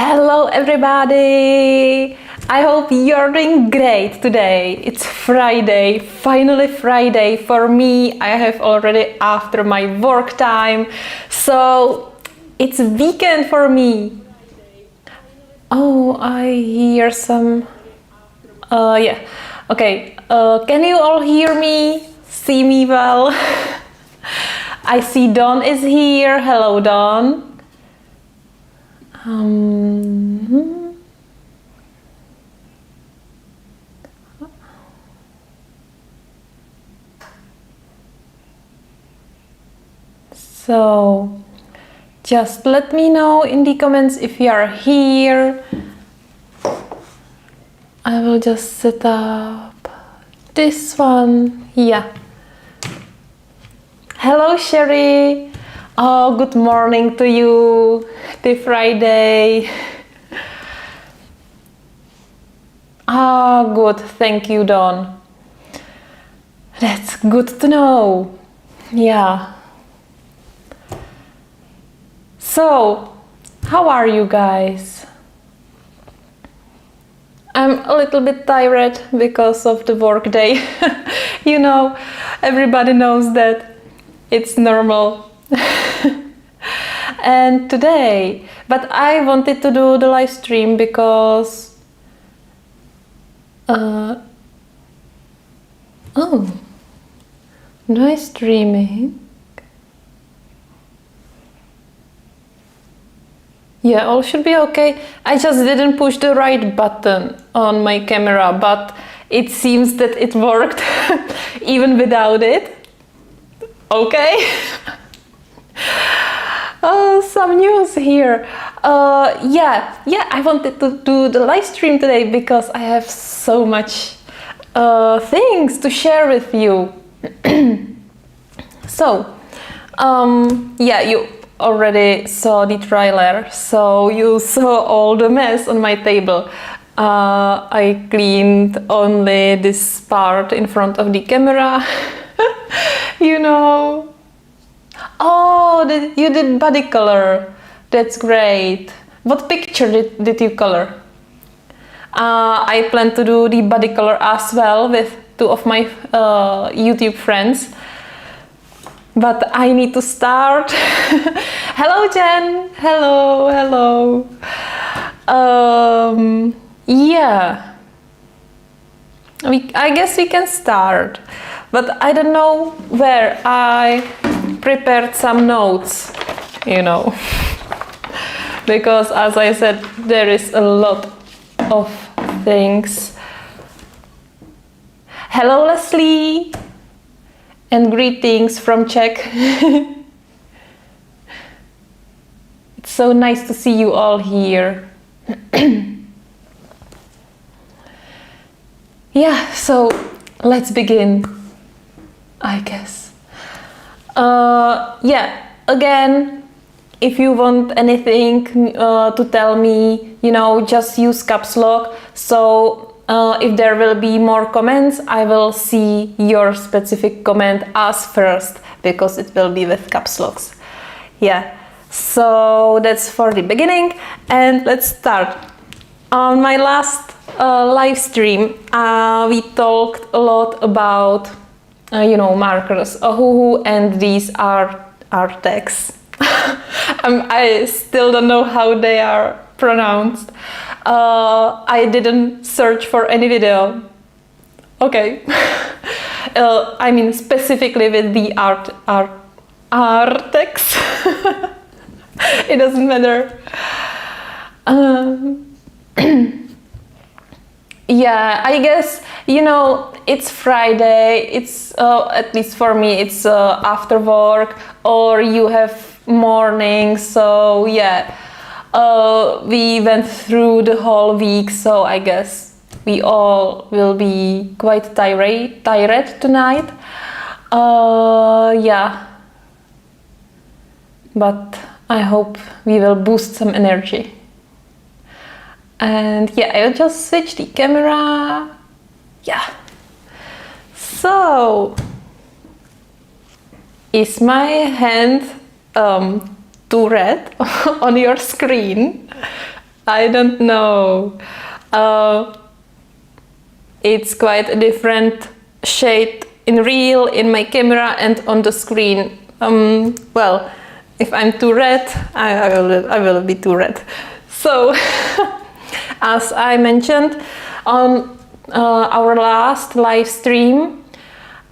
Hello everybody! I hope you're doing great today. It's Friday, finally Friday for me. I have already after my work time, so it's weekend for me. Oh, I hear some... yeah, okay. Can you all hear me? See me well? I see Dawn is here. Hello, Dawn. So just let me know in the comments if you are here. I will just set up this one. Yeah. Hello Sherry. Oh, good morning to you. Happy Friday. Ah, good. Thank you, Dawn. That's good to know. Yeah. So, how are you guys? I'm a little bit tired because of the work day. You know, everybody knows that it's normal. And today, but I wanted to do the live stream because oh, nice streaming. Yeah, all should be okay. I just didn't push the right button on my camera, but it seems that it worked even without it. Okay. Oh, some news here. Yeah, I wanted to do the live stream today because I have so much things to share with you. So, yeah, you already saw the trailer, so you saw all the mess on my table. I cleaned only this part in front of the camera. You know. Oh, you did body color. That's great. What picture did you color? I plan to do the body color as well with two of my YouTube friends. But I need to start. Hello, Jen. Hello. Yeah. I guess we can start. But I don't know where. I prepared some notes, you know. Because as I said, there is a lot of things. Hello, Leslie. And greetings from Czech. It's so nice to see you all here. Yeah, so let's begin, I guess. Yeah, again, if you want anything to tell me, you know, just use caps lock. So if there will be more comments, I will see your specific comment as first because it will be with caps locks. Yeah, so that's for the beginning, and let's start. On my last live stream, we talked a lot about you know, markers, and these are tags. I still don't know how they are pronounced. I didn't search for any video. Okay. I mean specifically with the Artex. It doesn't matter. Yeah, I guess, you know, it's Friday, it's at least for me, it's after work, or you have morning, so yeah, we went through the whole week, so I guess we all will be quite tired tonight. Yeah, but I hope we will boost some energy. And yeah, I'll just switch the camera. Yeah. So, is my hand too red on your screen? I don't know. It's quite a different shade in real, in my camera, and on the screen. Well, if I'm too red, I will be too red. So, as I mentioned on our last live stream,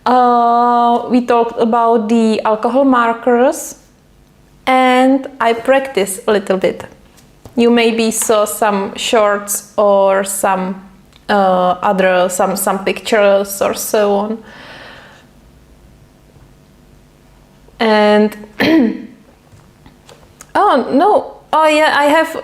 we talked about the alcohol markers, and I practiced a little bit. You maybe saw some shorts or some some pictures or so on. And oh no, oh yeah, I have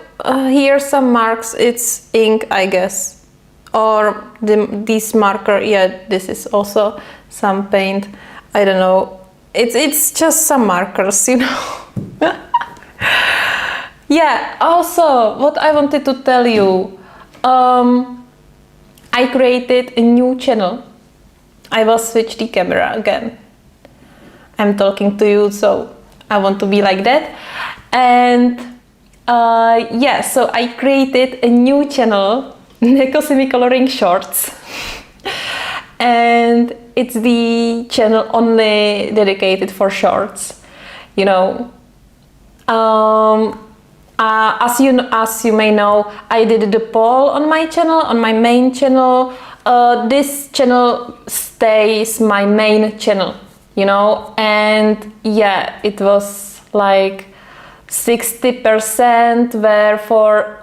here some marks. It's ink, I guess, or this marker. Yeah, this is also some paint. I don't know. It's just some markers, you know. Yeah. Also, what I wanted to tell you, I created a new channel. I will switch the camera again. I'm talking to you, so I want to be like that. And yeah, so I created a new channel, Neko Semi-Coloring Shorts. And it's the channel only dedicated for shorts, you know. As you may know, I did the poll on my channel, on my main channel. This channel stays my main channel, you know, and yeah, it was like 60% were for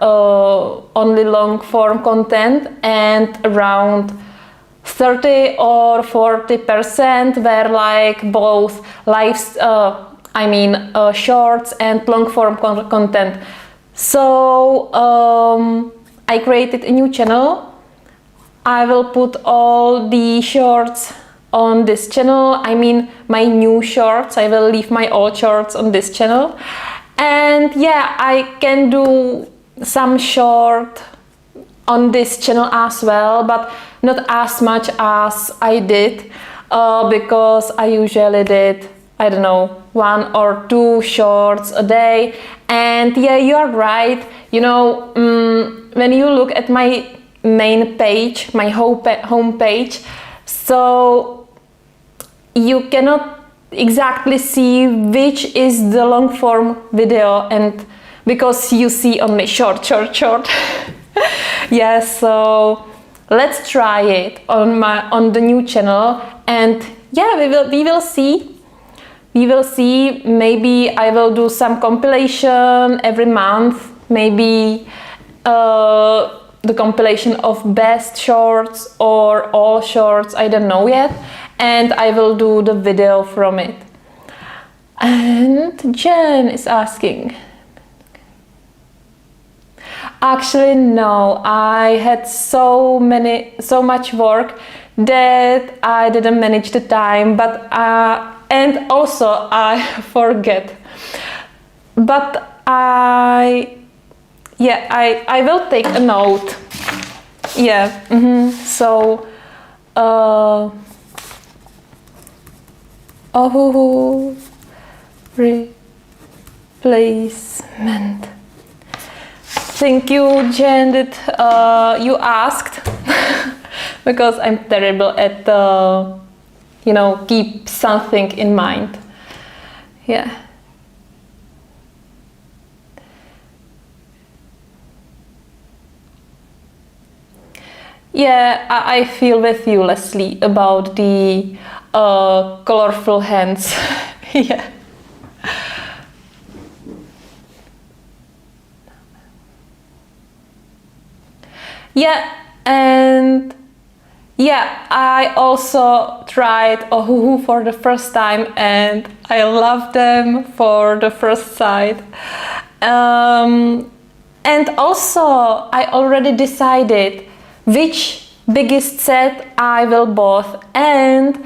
only long form content, and around 30 or 40% were like both shorts and long form content. So I created a new channel. I will put all the shorts on this channel. I mean my new shorts. I will leave my old shorts on this channel. And yeah, I can do some short on this channel as well, but not as much as I did because I usually did, I don't know, 1 or 2 shorts a day. And yeah, you are right. You know, when you look at my main page, my home page, so you cannot exactly see which is the long form video, and because you see only short. Yeah, so let's try it on the new channel, and yeah, we will see. We will see. Maybe I will do some compilation every month. Maybe the compilation of best shorts or all shorts. I don't know yet. And I will do the video from it. And Jen is asking. Actually, no. I had so much work that I didn't manage the time. But and also I forget. But I will take a note. Yeah. So. Replacement. Thank you, Jen, that you asked. Because I'm terrible at keep something in mind. Yeah. Yeah, I feel with you, Leslie, about the colorful hands. Yeah. Yeah, and yeah, I also tried Ohuhu for the first time, and I love them for the first sight. And also, I already decided which biggest set I will both, and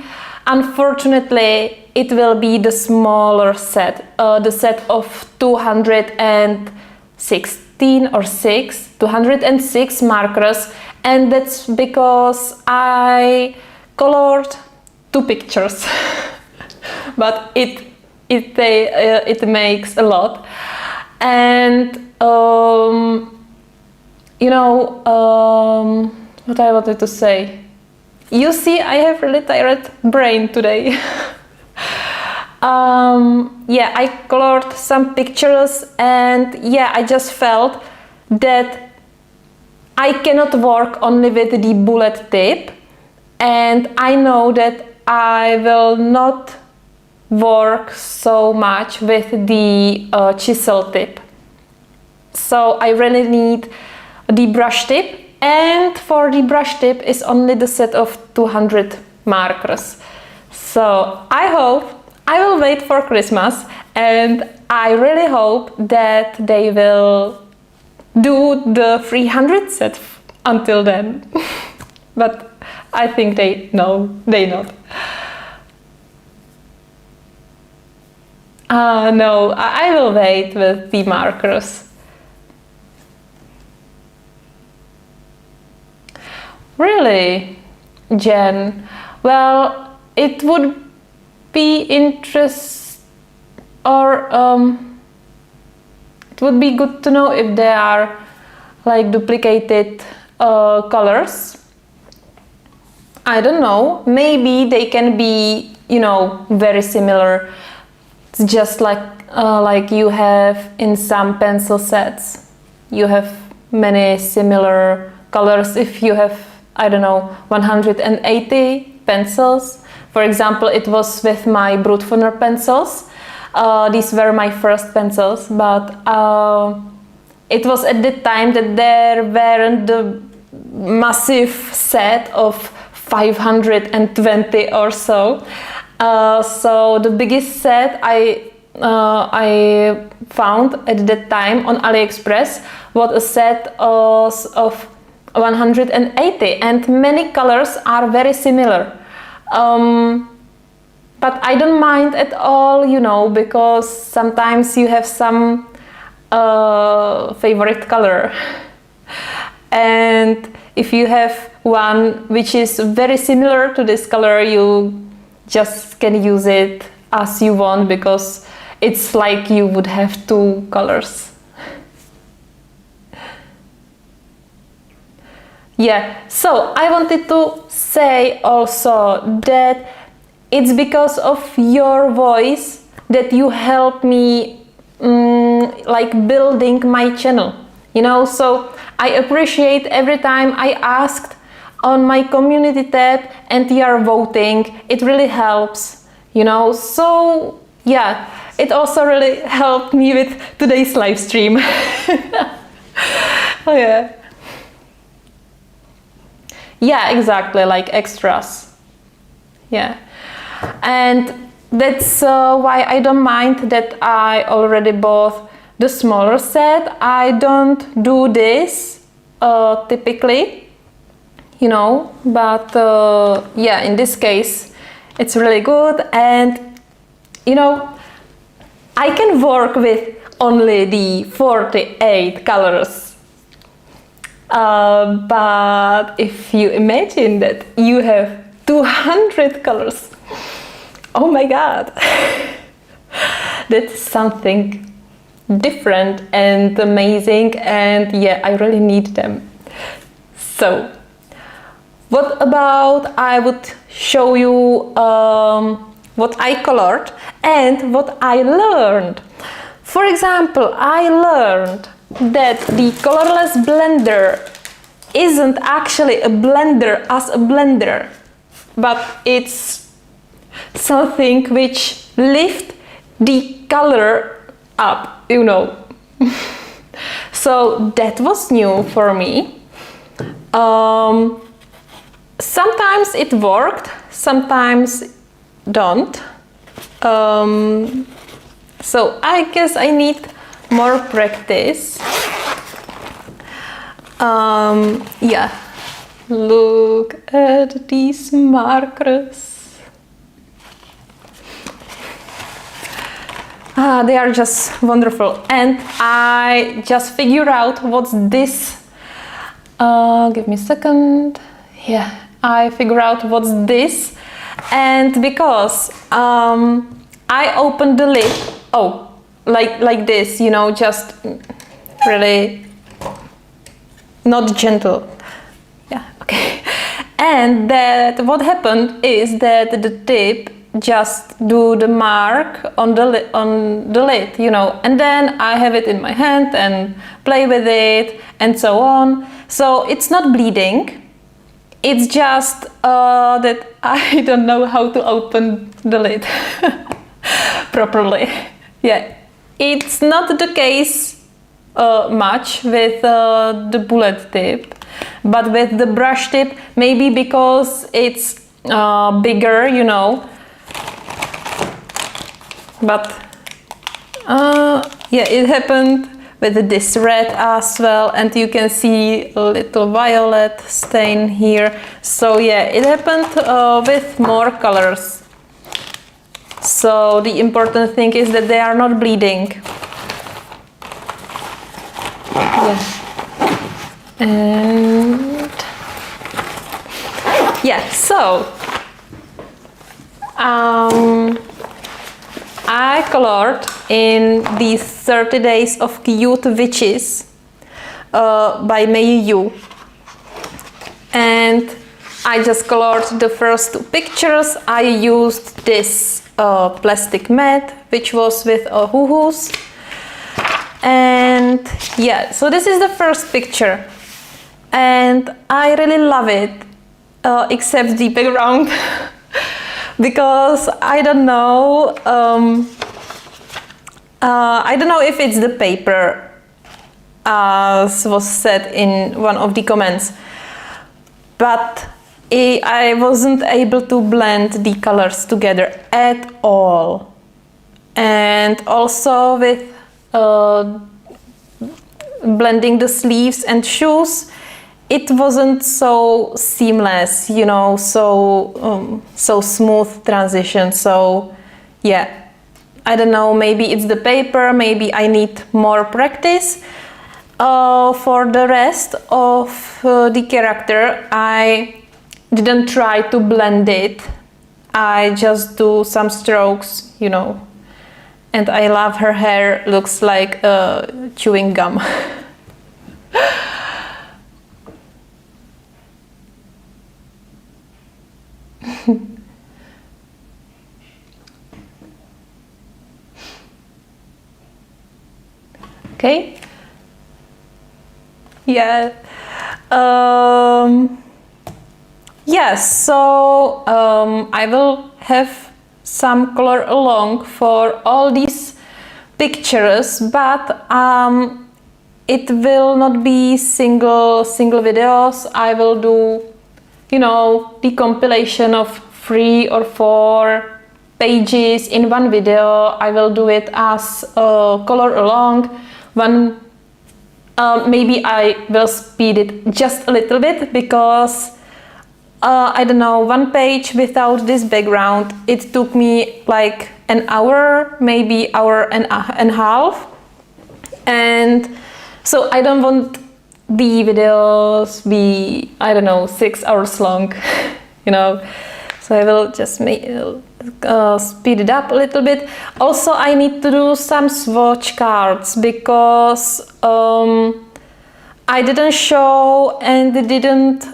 unfortunately it will be the smaller set, the set of 206 markers, and that's because I colored 2 pictures. But it makes a lot. And you know, what I wanted to say. You see, I have really tired brain today. Yeah, I colored some pictures, and yeah, I just felt that I cannot work only with the bullet tip, and I know that I will not work so much with the chisel tip. So I really need the brush tip, and for the brush tip is only the set of 200 markers. So I hope I will wait for Christmas, and I really hope that they will do the 300 set until then. But I think they not. No, I will wait with the markers. Really, Jen? Well, it would be it would be good to know if there are like duplicated colors. I don't know. Maybe they can be, you know, very similar. It's just like you have in some pencil sets. You have many similar colors. If you have, I don't know, 180 pencils. For example, it was with my Brutfuner pencils. These were my first pencils, but it was at the time that there weren't the massive set of 520 or so. So the biggest set I found at that time on AliExpress was a set of 180, and many colors are very similar. But I don't mind at all, you know, because sometimes you have some favorite color. And if you have one which is very similar to this color, you just can use it as you want, because it's like you would have two colors. Yeah, so I wanted to say also that it's because of your voice that you help me like building my channel, you know. So I appreciate every time I asked on my community tab and you are voting. It really helps, you know. So yeah, it also really helped me with today's live stream. Oh yeah. Yeah, exactly, like extras. Yeah. And that's why I don't mind that I already bought the smaller set. I don't do this typically, you know, but yeah, in this case it's really good. And you know, I can work with only the 48 colors, but if you imagine that you have 200 colors, oh my god, that's something different and amazing, and yeah, I really need them. So what about I would show you what I colored and what I learned. For example, I learned that the colorless blender isn't actually a blender as a blender, but it's something which lifts the color up, you know. So that was new for me. Sometimes it worked, sometimes don't. So I guess I need more practice. Yeah, look at these markers. They are just wonderful, and I just figured out what's this. Give me a second. Yeah, I figured out what's this, and because I opened the lid, oh, like this, you know, just really not gentle. Yeah, okay. And that what happened is that the tip just do the mark on the lid, you know, and then I have it in my hand and play with it and so on. So it's not bleeding. It's just that I don't know how to open the lid properly. Yeah, it's not the case much with the bullet tip, but with the brush tip, maybe because it's bigger, you know. But yeah, it happened with this red as well, and you can see a little violet stain here. So yeah, it happened with more colors. So the important thing is that they are not bleeding. Yeah. And yeah, so I colored in these 30 Days of Cute Witches by Mei Yu, and I just colored the first 2 pictures. I used this plastic mat, which was with hoo-hoos, and yeah, so this is the first picture, and I really love it, except the background. Because I don't know if it's the paper, as was said in one of the comments, but I wasn't able to blend the colors together at all. And also with blending the sleeves and shoes, it wasn't so seamless, you know, so smooth transition. So yeah, I don't know, maybe it's the paper, maybe I need more practice. For the rest of the character, I didn't try to blend it. I just do some strokes, you know. And I love her hair, looks like chewing gum. Okay. Yeah. Yes. So I will have some color along for all these pictures, but it will not be single videos. I will do, you know, the compilation of 3 or 4 pages in one video. I will do it as color along. Maybe I will speed it just a little bit, because I don't know, 1 page without this background, it took me like an hour, maybe hour and a half. And so I don't want the videos be, I don't know, 6 hours long, you know. So I will just speed it up a little bit. Also, I need to do some swatch cards, because I didn't show and didn't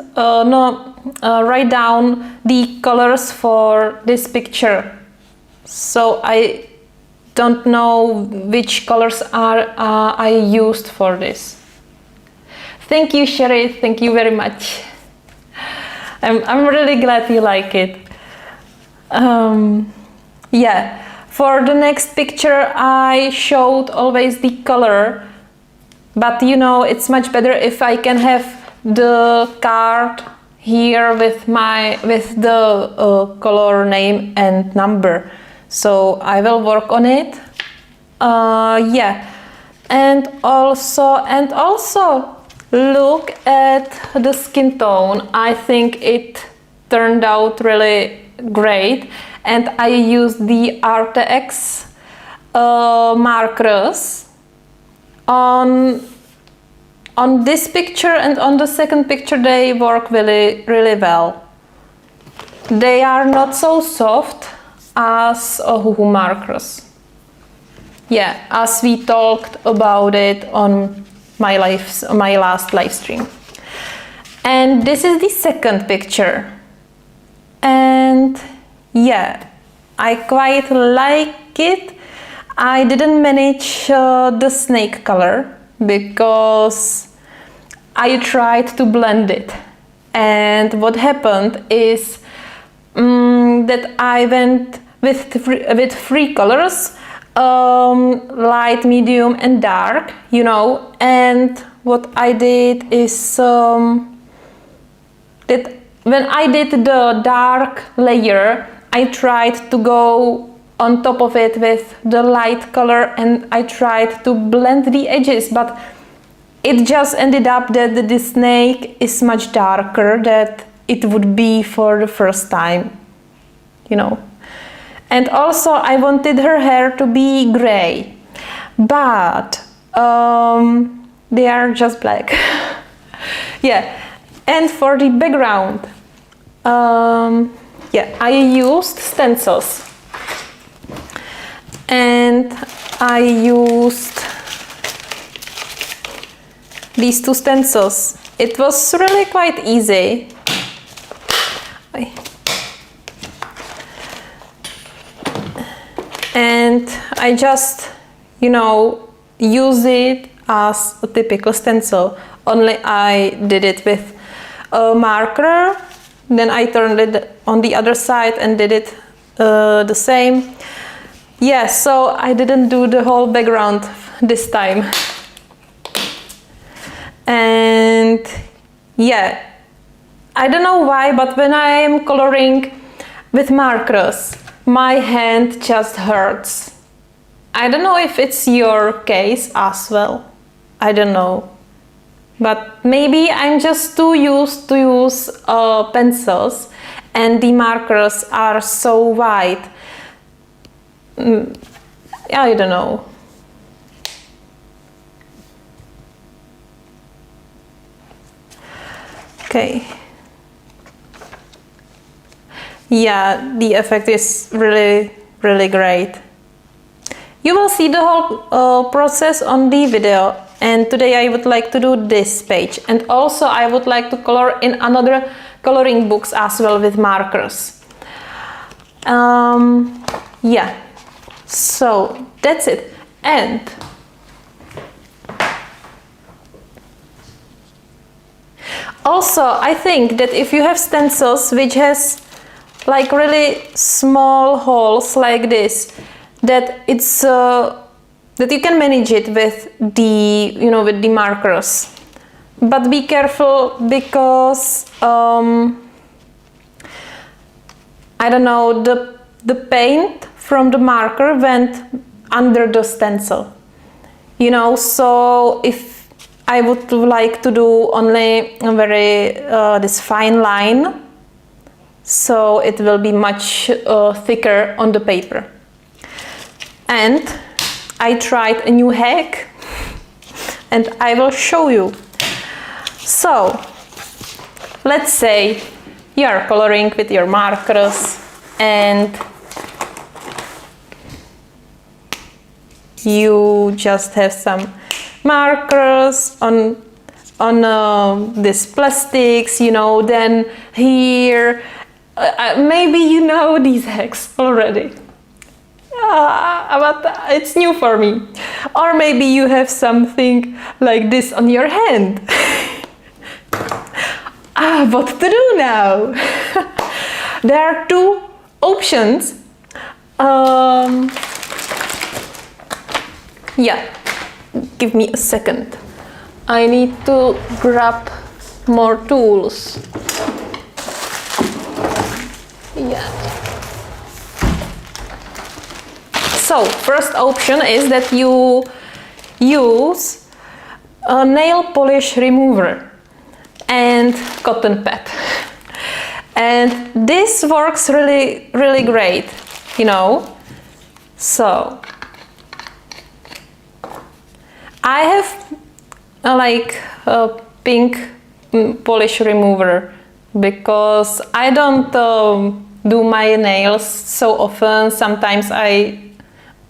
write down the colors for this picture. So I don't know which colors I used for this. Thank you, Sherry. Thank you very much. I'm really glad you like it. Yeah, for the next picture I showed always the color, but you know, it's much better if I can have the card here with the color name and number. So I will work on it. Yeah, and also look at the skin tone. I think it turned out really great, and I used the RTX markers on this picture, and on the second picture they work really well. They are not so soft as hoo-hoo markers. Yeah, as we talked about it on my last live stream. And this is the second picture. And yeah, I quite like it. I didn't manage the snake color because I tried to blend it. And what happened is that I went with three colors, light, medium and dark, you know, and what I did is that when I did the dark layer, I tried to go on top of it with the light color and I tried to blend the edges, but it just ended up that the snake is much darker than it would be for the first time, you know. And also I wanted her hair to be gray, but they are just black. Yeah, and for the background, yeah, I used stencils. And I used these two stencils. It was really quite easy. And I just, you know, use it as a typical stencil. Only I did it with a marker. Then I turned it on the other side and did it the same. Yeah, so I didn't do the whole background this time. And yeah, I don't know why, but when I am coloring with markers, my hand just hurts. I don't know if it's your case as well. I don't know. But maybe I'm just too used to use pencils and the markers are so white. I don't know. Okay. Yeah, the effect is really, really great. You will see the whole process on the video, and today I would like to do this page, and also I would like to color in another coloring books as well with markers. Yeah. So that's it. And also I think that if you have stencils which has like really small holes like this, that it's that you can manage it with the, you know, with the markers. But be careful because I don't know, the paint from the marker went under the stencil, you know, so if I would like to do only a very this fine line, so it will be much thicker on the paper. And I tried a new hack and I will show you. So let's say you are coloring with your markers and you just have some markers on this plastics, you know, then here maybe you know these hacks already, but it's new for me. Or maybe you have something like this on your hand. What to do now? There are two options. Yeah, give me a second. I need to grab more tools. Yeah. So, first option is that you use a nail polish remover and cotton pad. And this works really, really great, you know. So, I have like a pink polish remover because I don't do my nails so often. Sometimes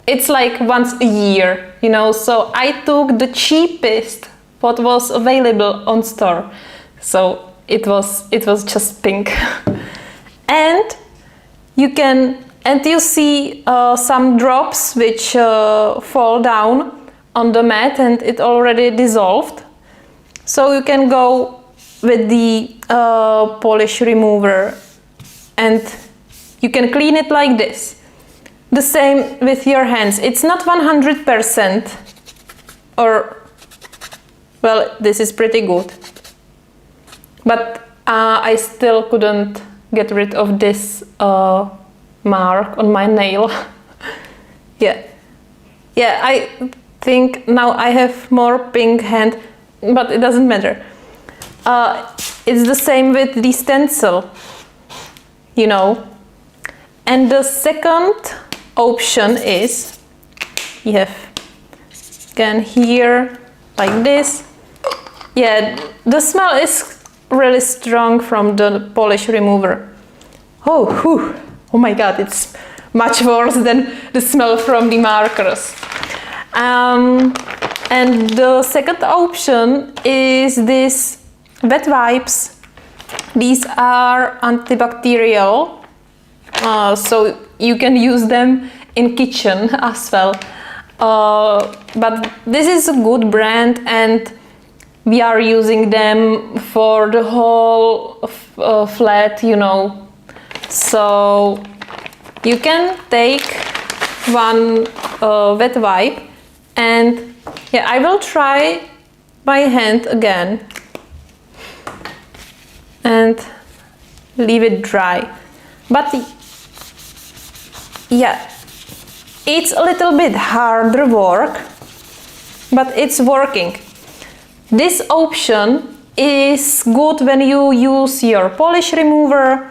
it's like once a year, you know, so I took the cheapest what was available on store. So it was just pink. And you see some drops which fall down on the mat, and it already dissolved. So you can go with the polish remover and you can clean it like this. The same with your hands. It's not 100%, or well, this is pretty good, but I still couldn't get rid of this mark on my nail. Yeah, I think now I have more pink hand, but it doesn't matter. It's the same with the stencil, you know. And the second option is, you have again here like this. Yeah, the smell is really strong from the polish remover. Oh my god, it's much worse than the smell from the markers. And the second option is this wet wipes. These are antibacterial, so you can use them in kitchen as well. But this is a good brand, and we are using them for the whole flat, you know. So you can take one wet wipe, and yeah, I will try my hand again and leave it dry. But yeah, it's a little bit harder work, but it's working. This option is good when you use your polish remover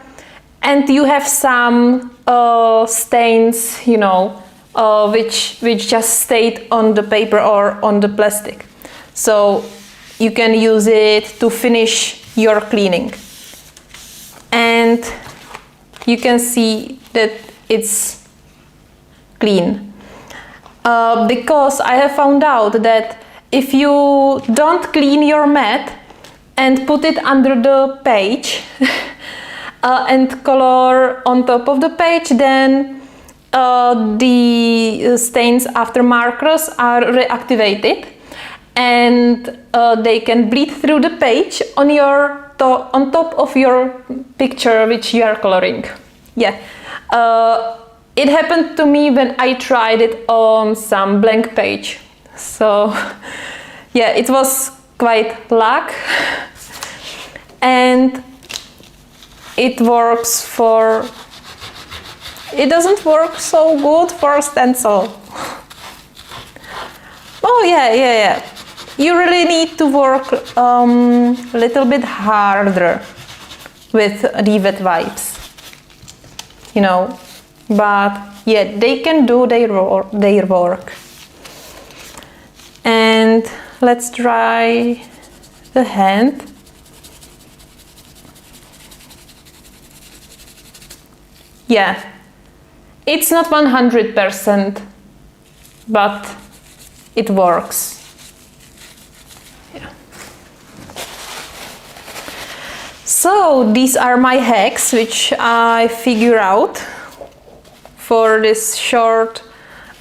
and you have some stains, you know, which just stayed on the paper or on the plastic. So you can use it to finish your cleaning. And you can see that it's clean. Because I have found out that if you don't clean your mat and put it under the page and color on top of the page, then the stains after markers are reactivated, and they can bleed through the page on top of your picture which you are coloring. Yeah, it happened to me when I tried it on some blank page. So yeah, it was quite luck, and it works for. It doesn't work so good for stencil. Oh yeah. You really need to work a little bit harder with the wet wipes, you know. But yeah, they can do their work. And let's try the hand. Yeah, it's not 100%, but it works. Yeah. So these are my hacks which I figure out for this short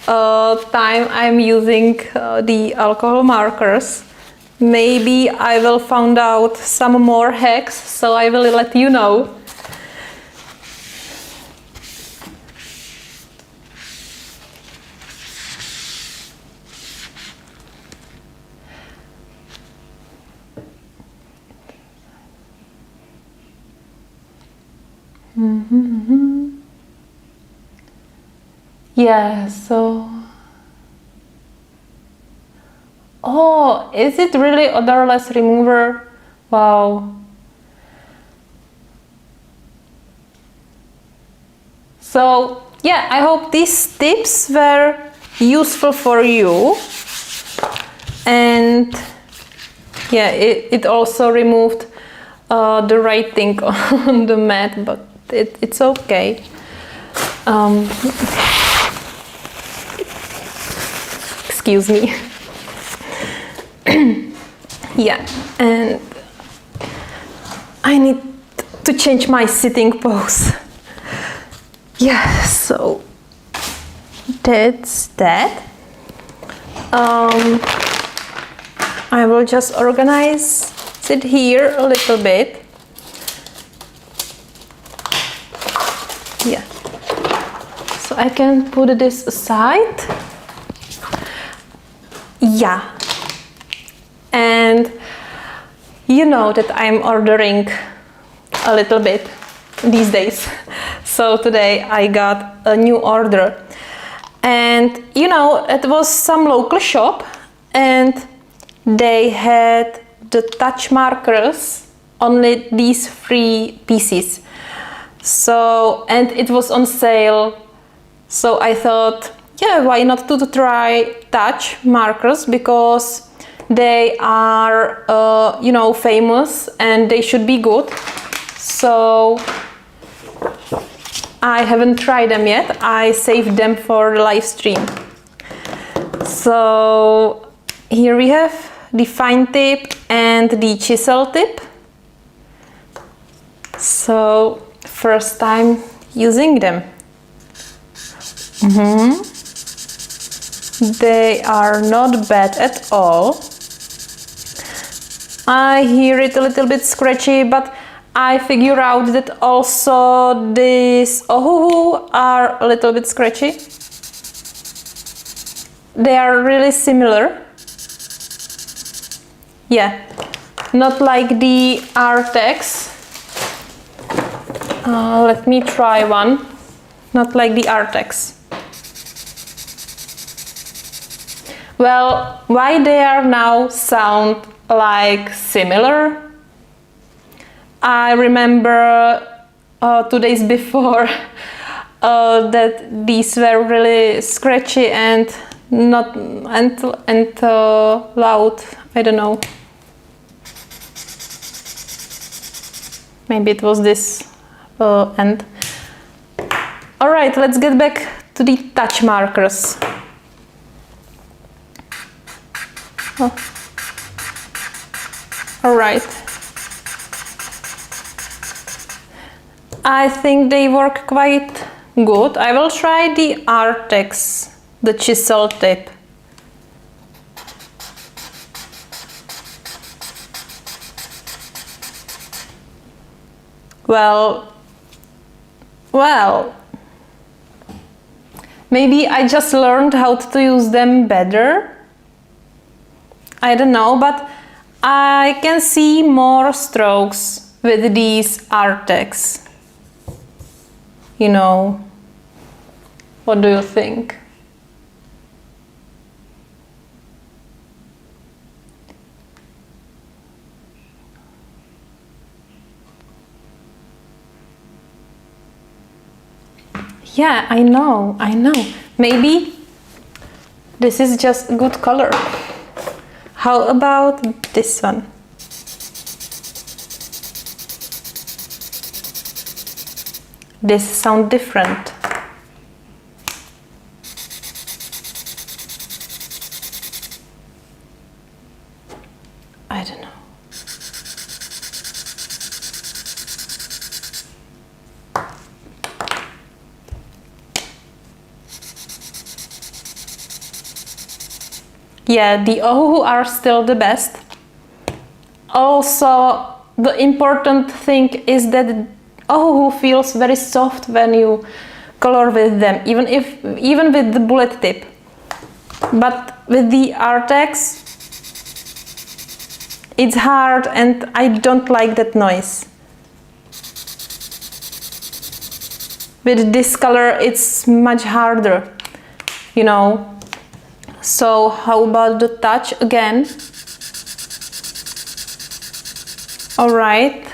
time I'm using the alcohol markers. Maybe I will find out some more hacks, so I will let you know. Yeah, so. Oh, is it really odorless remover? Wow. So, yeah, I hope these tips were useful for you. And yeah, it also removed the writing on the mat, but it's okay. Excuse me. Yeah, and I need to change my sitting pose. Yeah, so that's that. I will just organize it here a little bit. Yeah, so I can put this aside. Yeah, and you know that I'm ordering a little bit these days. So today I got a new order, and you know, it was some local shop and they had the touch markers, only these 3 pieces. So, and it was on sale, so I thought, yeah, why not to try touch markers, because they are you know, famous and they should be good. So I haven't tried them yet. I saved them for the live stream. So here we have the fine tip and the chisel tip. So first time using them. They are not bad at all. I hear it a little bit scratchy, but I figure out that also these ohuhu are a little bit scratchy. They are really similar. Yeah, not like the Artex. Let me try one. Not like the Artex. Well, why they are now sound like similar? I remember 2 days before that these were really scratchy and not loud. I don't know. Maybe it was this end. All right, let's get back to the touch markers. Oh. All right. I think they work quite good. I will try the Artex, the chisel tip. Well, maybe I just learned how to use them better. I don't know, but I can see more strokes with these Artex. You know, what do you think? Yeah, I know. Maybe this is just a good color. How about this one? This sounds different. I don't know. Yeah, the ohuhu are still the best. Also, the important thing is that ohuhu feels very soft when you color with them, even with the bullet tip. But with the Artex, it's hard and I don't like that noise. With this color, it's much harder, you know. So how about the touch again? All right.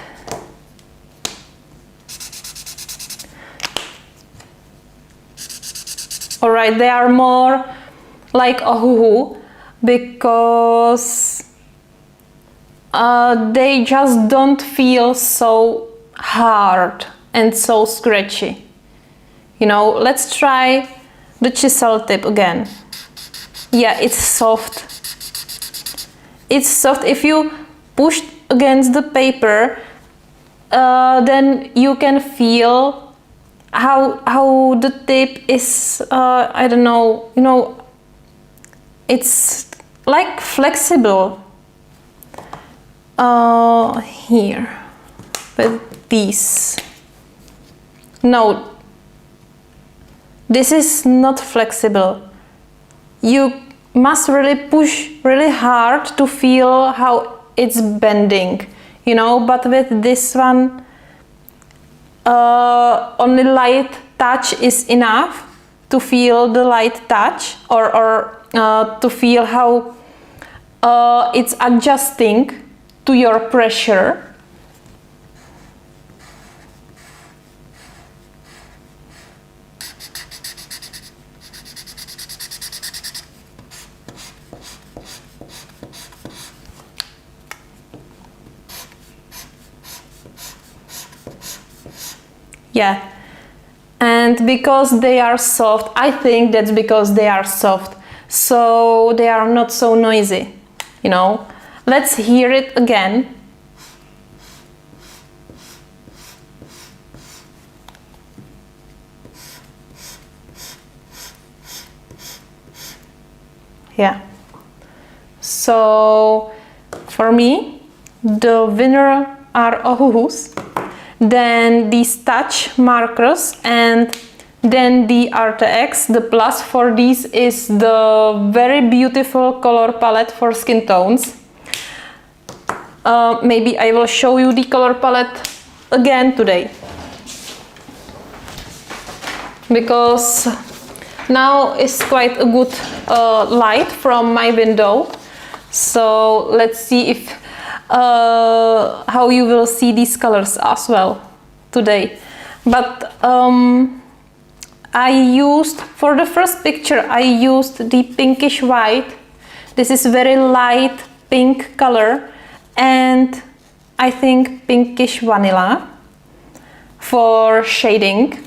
All right, they are more like ohuhu because they just don't feel so hard and so scratchy. You know, let's try the chisel tip again. Yeah, it's soft. It's soft. If you push against the paper, then you can feel how the tip is, I don't know, you know, it's like flexible. Here with these. No, this is not flexible. You must really push really hard to feel how it's bending, you know, but with this one only light touch is enough to feel the light touch, or to feel how it's adjusting to your pressure. Yeah, and because they are soft, I think that's because they are soft, so they are not so noisy, you know. Let's hear it again. Yeah, so for me the winner are Ohuhus, then these touch markers, and then the RTX. The plus for these is the very beautiful color palette for skin tones. Maybe I will show you the color palette again today, because now is quite a good light from my window. So let's see if how you will see these colors as well today. But I used, for the first picture, I used the pinkish white. This is very light pink color, and I think pinkish vanilla for shading.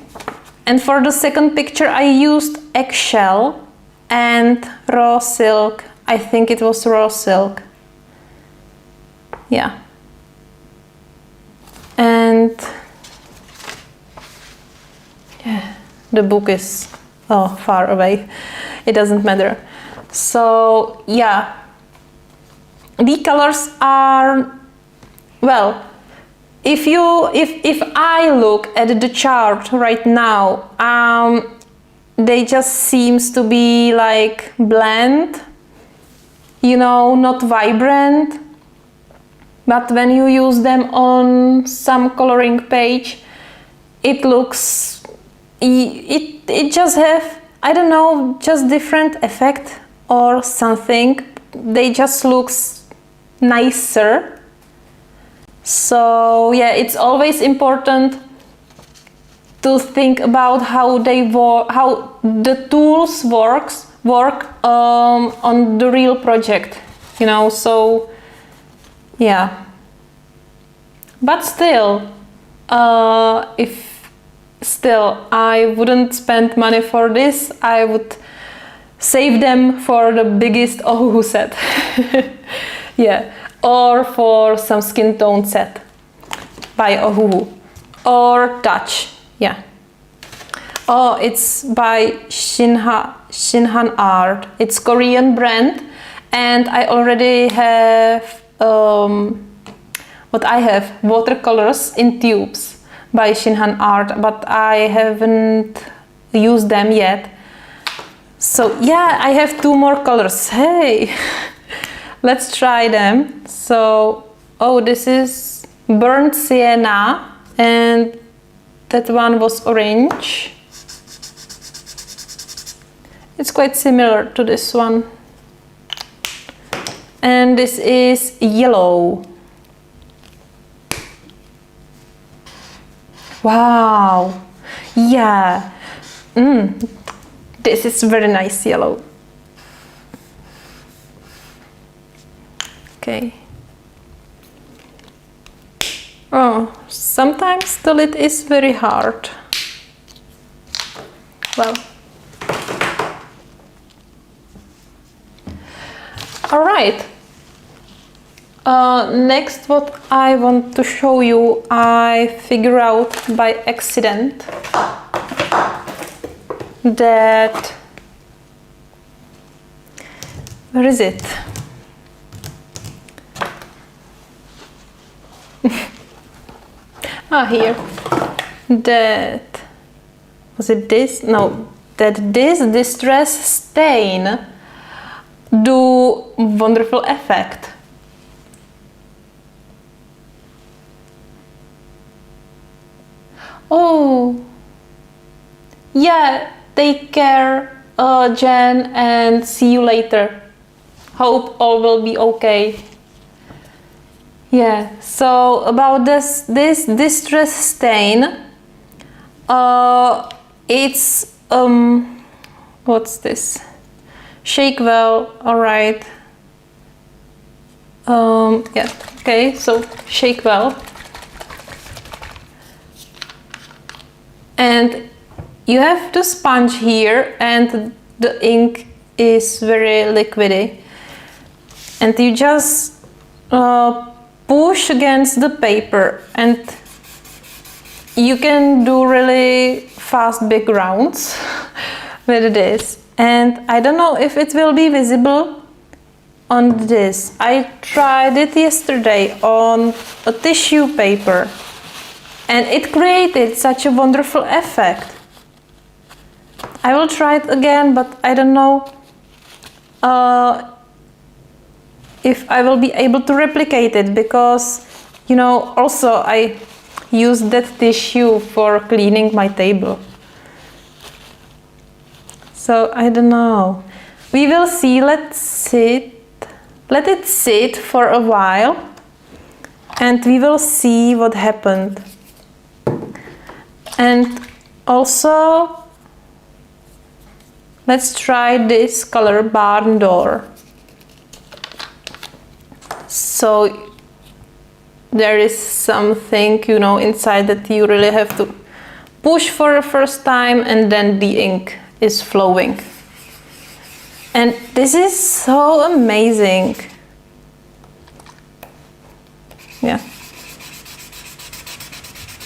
And for the second picture I used eggshell and raw silk. I think it was raw silk. Yeah. And yeah, the book is far away. It doesn't matter. So yeah, the colors are, well, if I look at the chart right now, they just seems to be like bland, you know, not vibrant. But when you use them on some coloring page, it looks, it just have, I don't know, just different effect or something. They just looks nicer. So yeah, it's always important to think about how they work, how the tools work on the real project, you know. So yeah, but still, if still I wouldn't spend money for this, I would save them for the biggest Ohuhu set. Yeah, or for some skin tone set by Ohuhu, or Touch. Yeah. Oh, it's by Shinhan Art. It's Korean brand, and I already have watercolors in tubes by Shinhan Art, but I haven't used them yet. So yeah, I have 2 more colors. Hey, let's try them. So, oh, this is burnt sienna, and that one was orange. It's quite similar to this one. And this is yellow. Wow. Yeah. This is very nice yellow. Okay. Oh, sometimes the lid is very hard. Well. All right. Next, what I want to show you, I figure out by accident that, where is it? Here. That, was it this? No, that this distress stain do wonderful effect. Oh, yeah, take care, Jen, and see you later. Hope all will be okay. Yeah, so about this distress stain, it's, what's this? Shake well, alright. Yeah, okay, so shake well. And you have the sponge here, and the ink is very liquidy. And you just push against the paper, and you can do really fast big rounds with this. And I don't know if it will be visible on this. I tried it yesterday on a tissue paper, and it created such a wonderful effect. I will try it again, but I don't know if I will be able to replicate it, because, you know, also I use that tissue for cleaning my table. So I don't know. We will see. Let it sit for a while, and we will see what happened. And also, let's try this color barn door. So there is something, you know, inside that you really have to push for the first time, and then the ink is flowing. And this is so amazing. Yeah.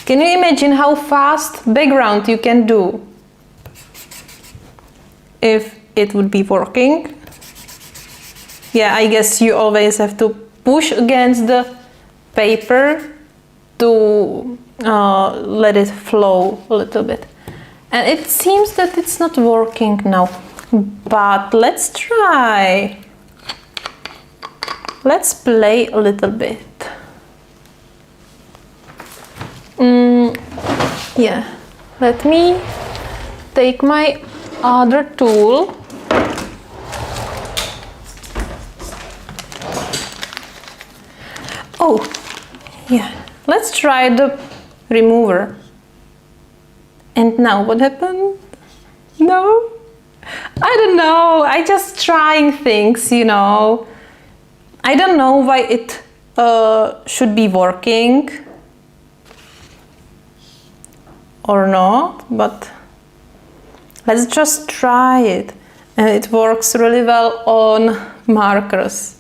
Can you imagine how fast background you can do if it would be working? Yeah, I guess you always have to push against the paper to let it flow a little bit. And it seems that it's not working now, but let's try. Let's play a little bit. Yeah, let me take my other tool. Oh, yeah, let's try the remover. And now what happened? No? I don't know, I just trying things, you know. I don't know why it should be working or not, but let's just try it. And it works really well on markers.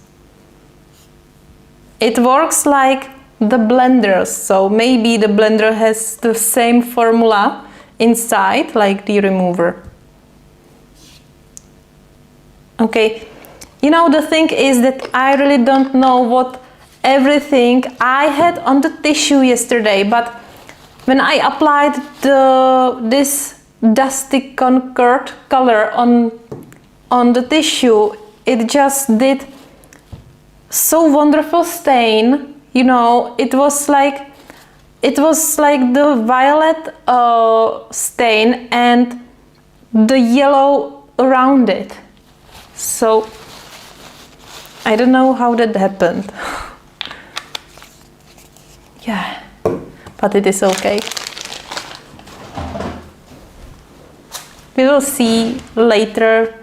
It works like the blenders, so maybe the blender has the same formula inside like the remover. Okay, you know, the thing is that I really don't know what everything I had on the tissue yesterday, but when I applied this dusty concord color on the tissue, it just did so wonderful stain, you know. It was like the violet stain and the yellow around it. So I don't know how that happened. Yeah, but it is okay. We will see later,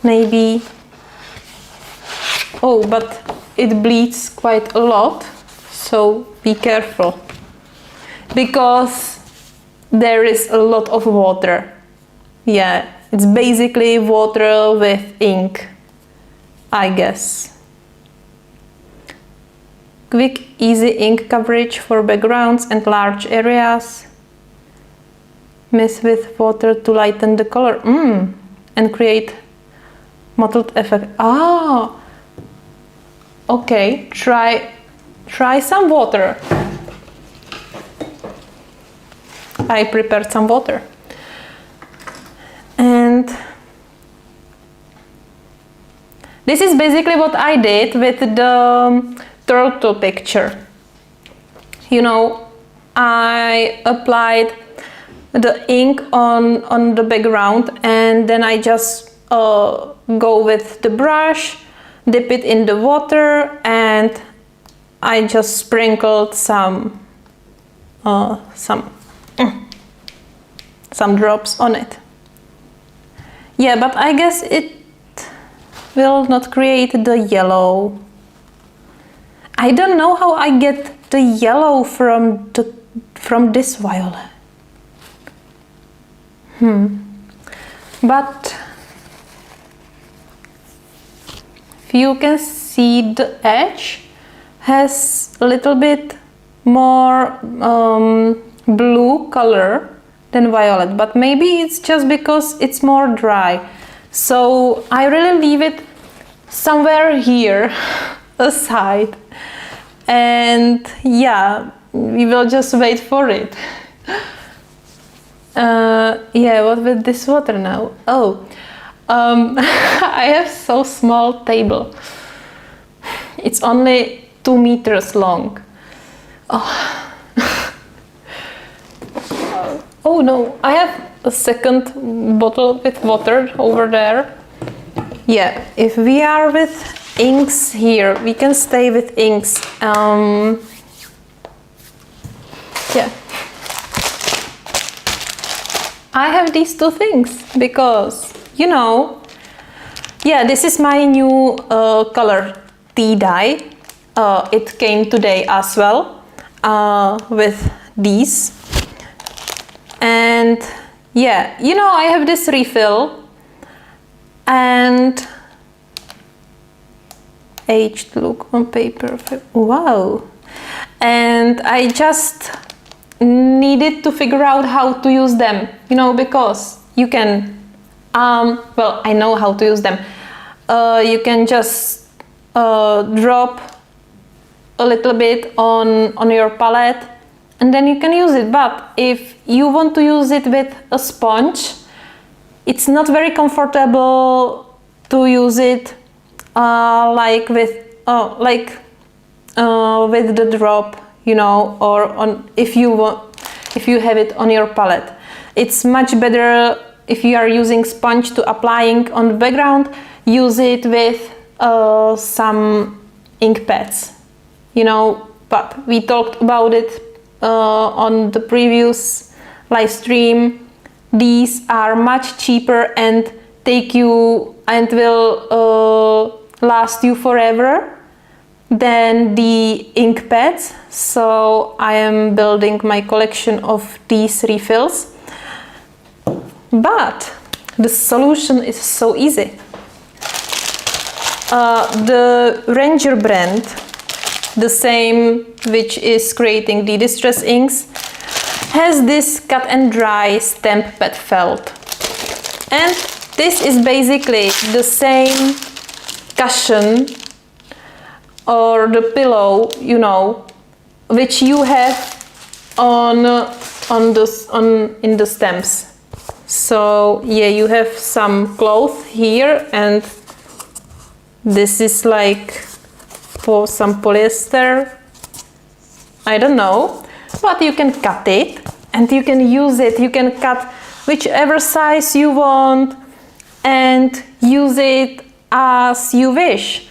maybe. Oh, but it bleeds quite a lot, so be careful, because there is a lot of water. Yeah, it's basically water with ink, I guess. quick, easy ink coverage for backgrounds and large areas. Mix with water to lighten the color. And create mottled effect. Ah, okay. Try some water. I prepared some water. And this is basically what I did with the turtle picture. You know, I applied the ink on the background, and then I just go with the brush, dip it in the water, and I just sprinkled some drops on it. Yeah, but I guess it will not create the yellow. I don't know how I get the yellow from this violet. But if you can see, the edge has a little bit more blue color than violet, but maybe it's just because it's more dry. So I really leave it somewhere here aside, and yeah, we will just wait for it. Yeah, what with this water now? Oh, I have so small table. It's only 2 meters long. Oh. Oh no, I have a second bottle with water over there. Yeah, if we are with inks here, we can stay with inks. Yeah. I have these 2 things because, you know, yeah, this is my new color tea dye. It came today as well with these. And yeah, you know, I have this refill and aged look on paper. Wow. And I just needed to figure out how to use them, you know, because you can, well, I know how to use them. You can just drop a little bit on your palette, and then you can use it. But if you want to use it with a sponge, it's not very comfortable to use it like with the drop, you know, or on if you have it on your palette. It's much better if you are using sponge to applying on the background. Use it with some ink pads, you know. But we talked about it on the previous live stream. These are much cheaper and take you and will last you forever than the ink pads. So I am building my collection of these refills. But the solution is so easy. The Ranger brand, the same which is creating the distress inks, has this cut and dry stamp pad felt. And this is basically the same cushion or the pillow, you know, which you have in the stamps. So yeah, you have some cloth here, and this is like for some polyester, I don't know, but you can cut it and you can use it. You can cut whichever size you want and use it as you wish.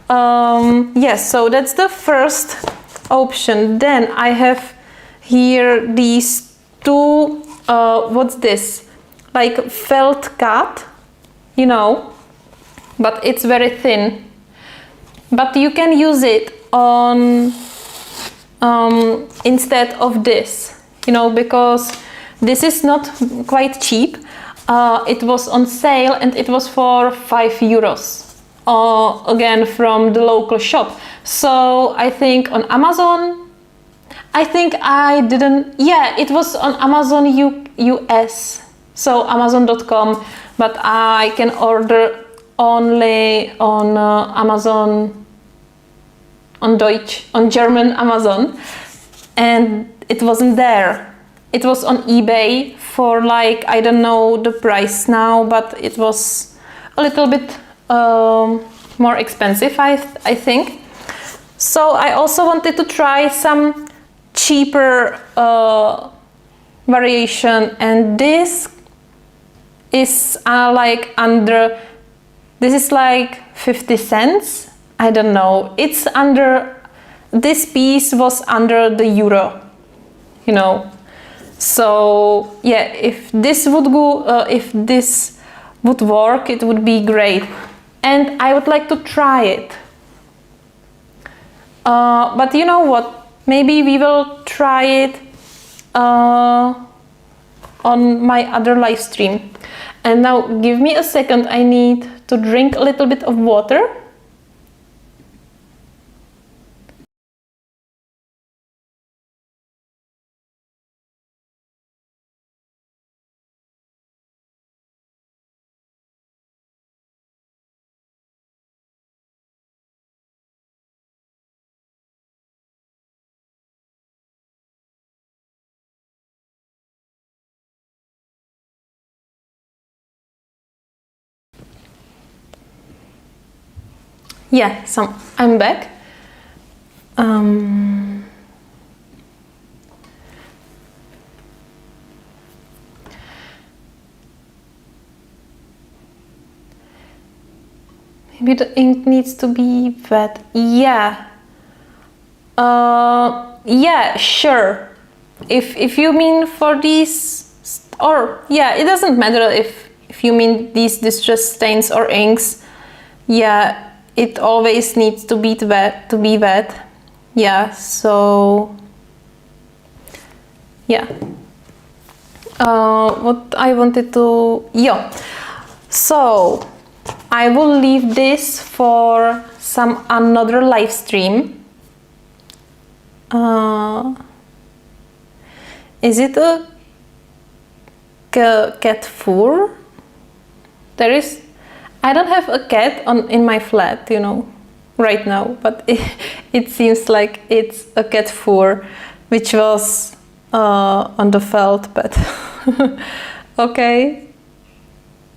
Yes, so that's the first option. Then I have here these 2 what's this, like felt cut, you know, but it's very thin. But you can use it on instead of this, you know, because this is not quite cheap. It was on sale and it was for €5. again from the local shop. So I think on Amazon, I think I didn't, yeah, it was on Amazon US, so Amazon.com, but I can order only on Amazon, on Deutsch, on German Amazon, and it wasn't there. It was on eBay for like, I don't know the price now, but it was a little bit more expensive, I think. So I also wanted to try some cheaper variation, and this is like this is like 50 cents. I don't know. It's under, this piece was under the euro, you know. So yeah, if this would go, if this would work, it would be great, and I would like to try it. But you know what? Maybe we will try it on my other live stream. And now give me a second. I need to drink a little bit of water. Yeah, so I'm back. Maybe the ink needs to be wet. Yeah. Yeah, sure. If you mean for these, or yeah, it doesn't matter if you mean these distress stains or inks. Yeah, it always needs to be wet. Yeah, so yeah. What I wanted to, yeah. So I will leave this for some another live stream. Is it a cat fur? There is, I don't have a cat in my flat, you know, right now, but it seems like it's a cat fur, which was on the felt bed. Okay,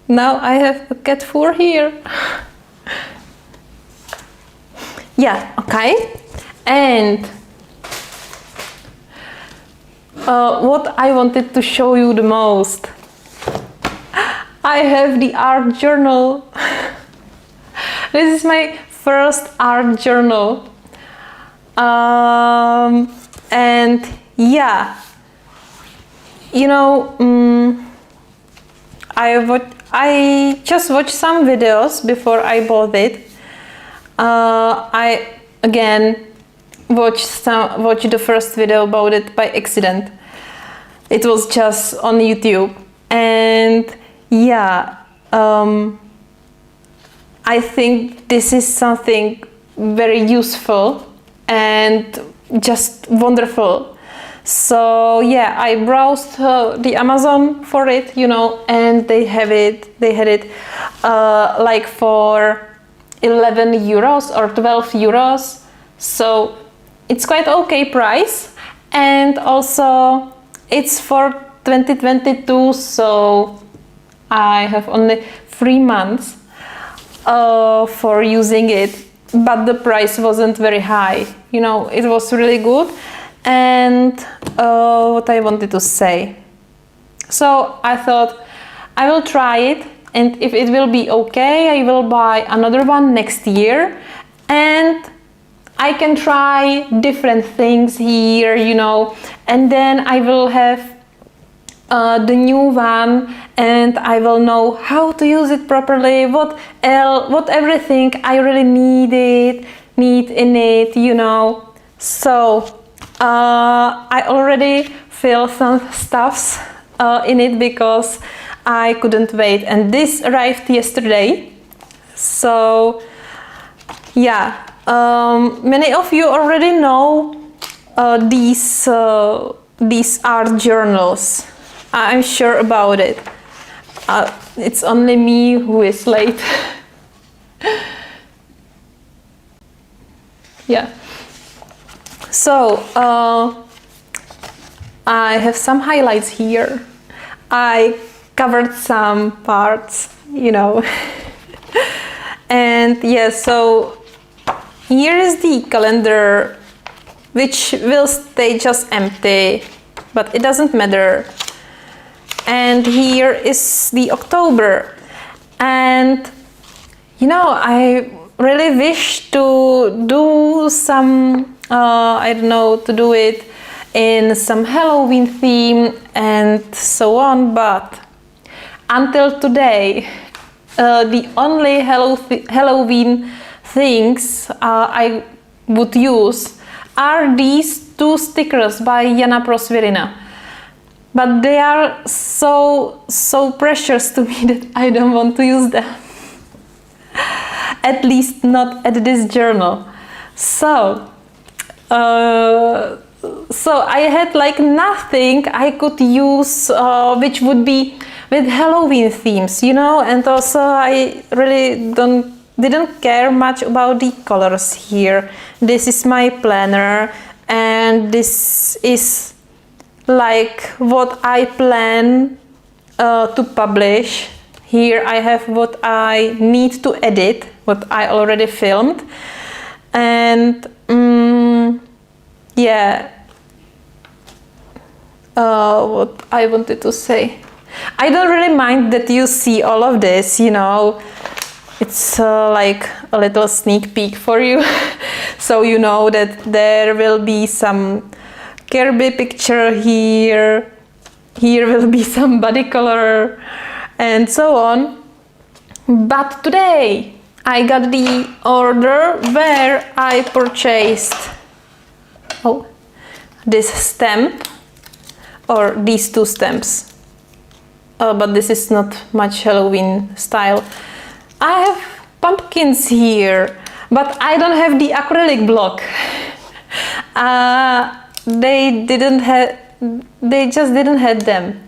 now I have a cat fur here. Yeah, okay, and what I wanted to show you the most, I have the art journal. This is my first art journal, and yeah, you know, I just watched some videos before I bought it. I again watched the first video about it by accident. It was just on YouTube, and yeah, I think this is something very useful and just wonderful. So yeah, I browsed the Amazon for it, you know, and they had it like for 11 euros or 12 euros. So it's quite okay price, and also it's for 2022, so I have only 3 months for using it, but the price wasn't very high, you know, it was really good. And what I wanted to say, so I thought I will try it, and if it will be okay, I will buy another one next year, and I can try different things here, you know, and then I will have the new one, and I will know how to use it properly, what everything I really need in it, you know. So I already feel some stuffs in it because I couldn't wait, and this arrived yesterday. So Yeah, many of you already know these art journals. I'm sure about it. It's only me who is late. Yeah. So I have some highlights here. I covered some parts, you know. And yeah, so here is the calendar, which will stay just empty, but it doesn't matter. And here is the October. And you know, I really wish to do some, I don't know, to do it in some Halloween theme and so on, but until today, the only Halloween things I would use are these two stickers by Jana Prosvirina. But they are so precious to me that I don't want to use them. At least not at this journal. So I had like nothing I could use which would be with Halloween themes, you know, and also I really didn't care much about the colors here. This is my planner, and this is like what I plan to publish. Here I have what I need to edit, what I already filmed, and yeah, what I wanted to say. I don't really mind that you see all of this, you know. It's like a little sneak peek for you. So you know that there will be some Kirby picture here. Here will be some body color and so on. But today I got the order where I purchased this stamp, or these two stamps. But this is not much Halloween style. I have pumpkins here, but I don't have the acrylic block. They just didn't have them.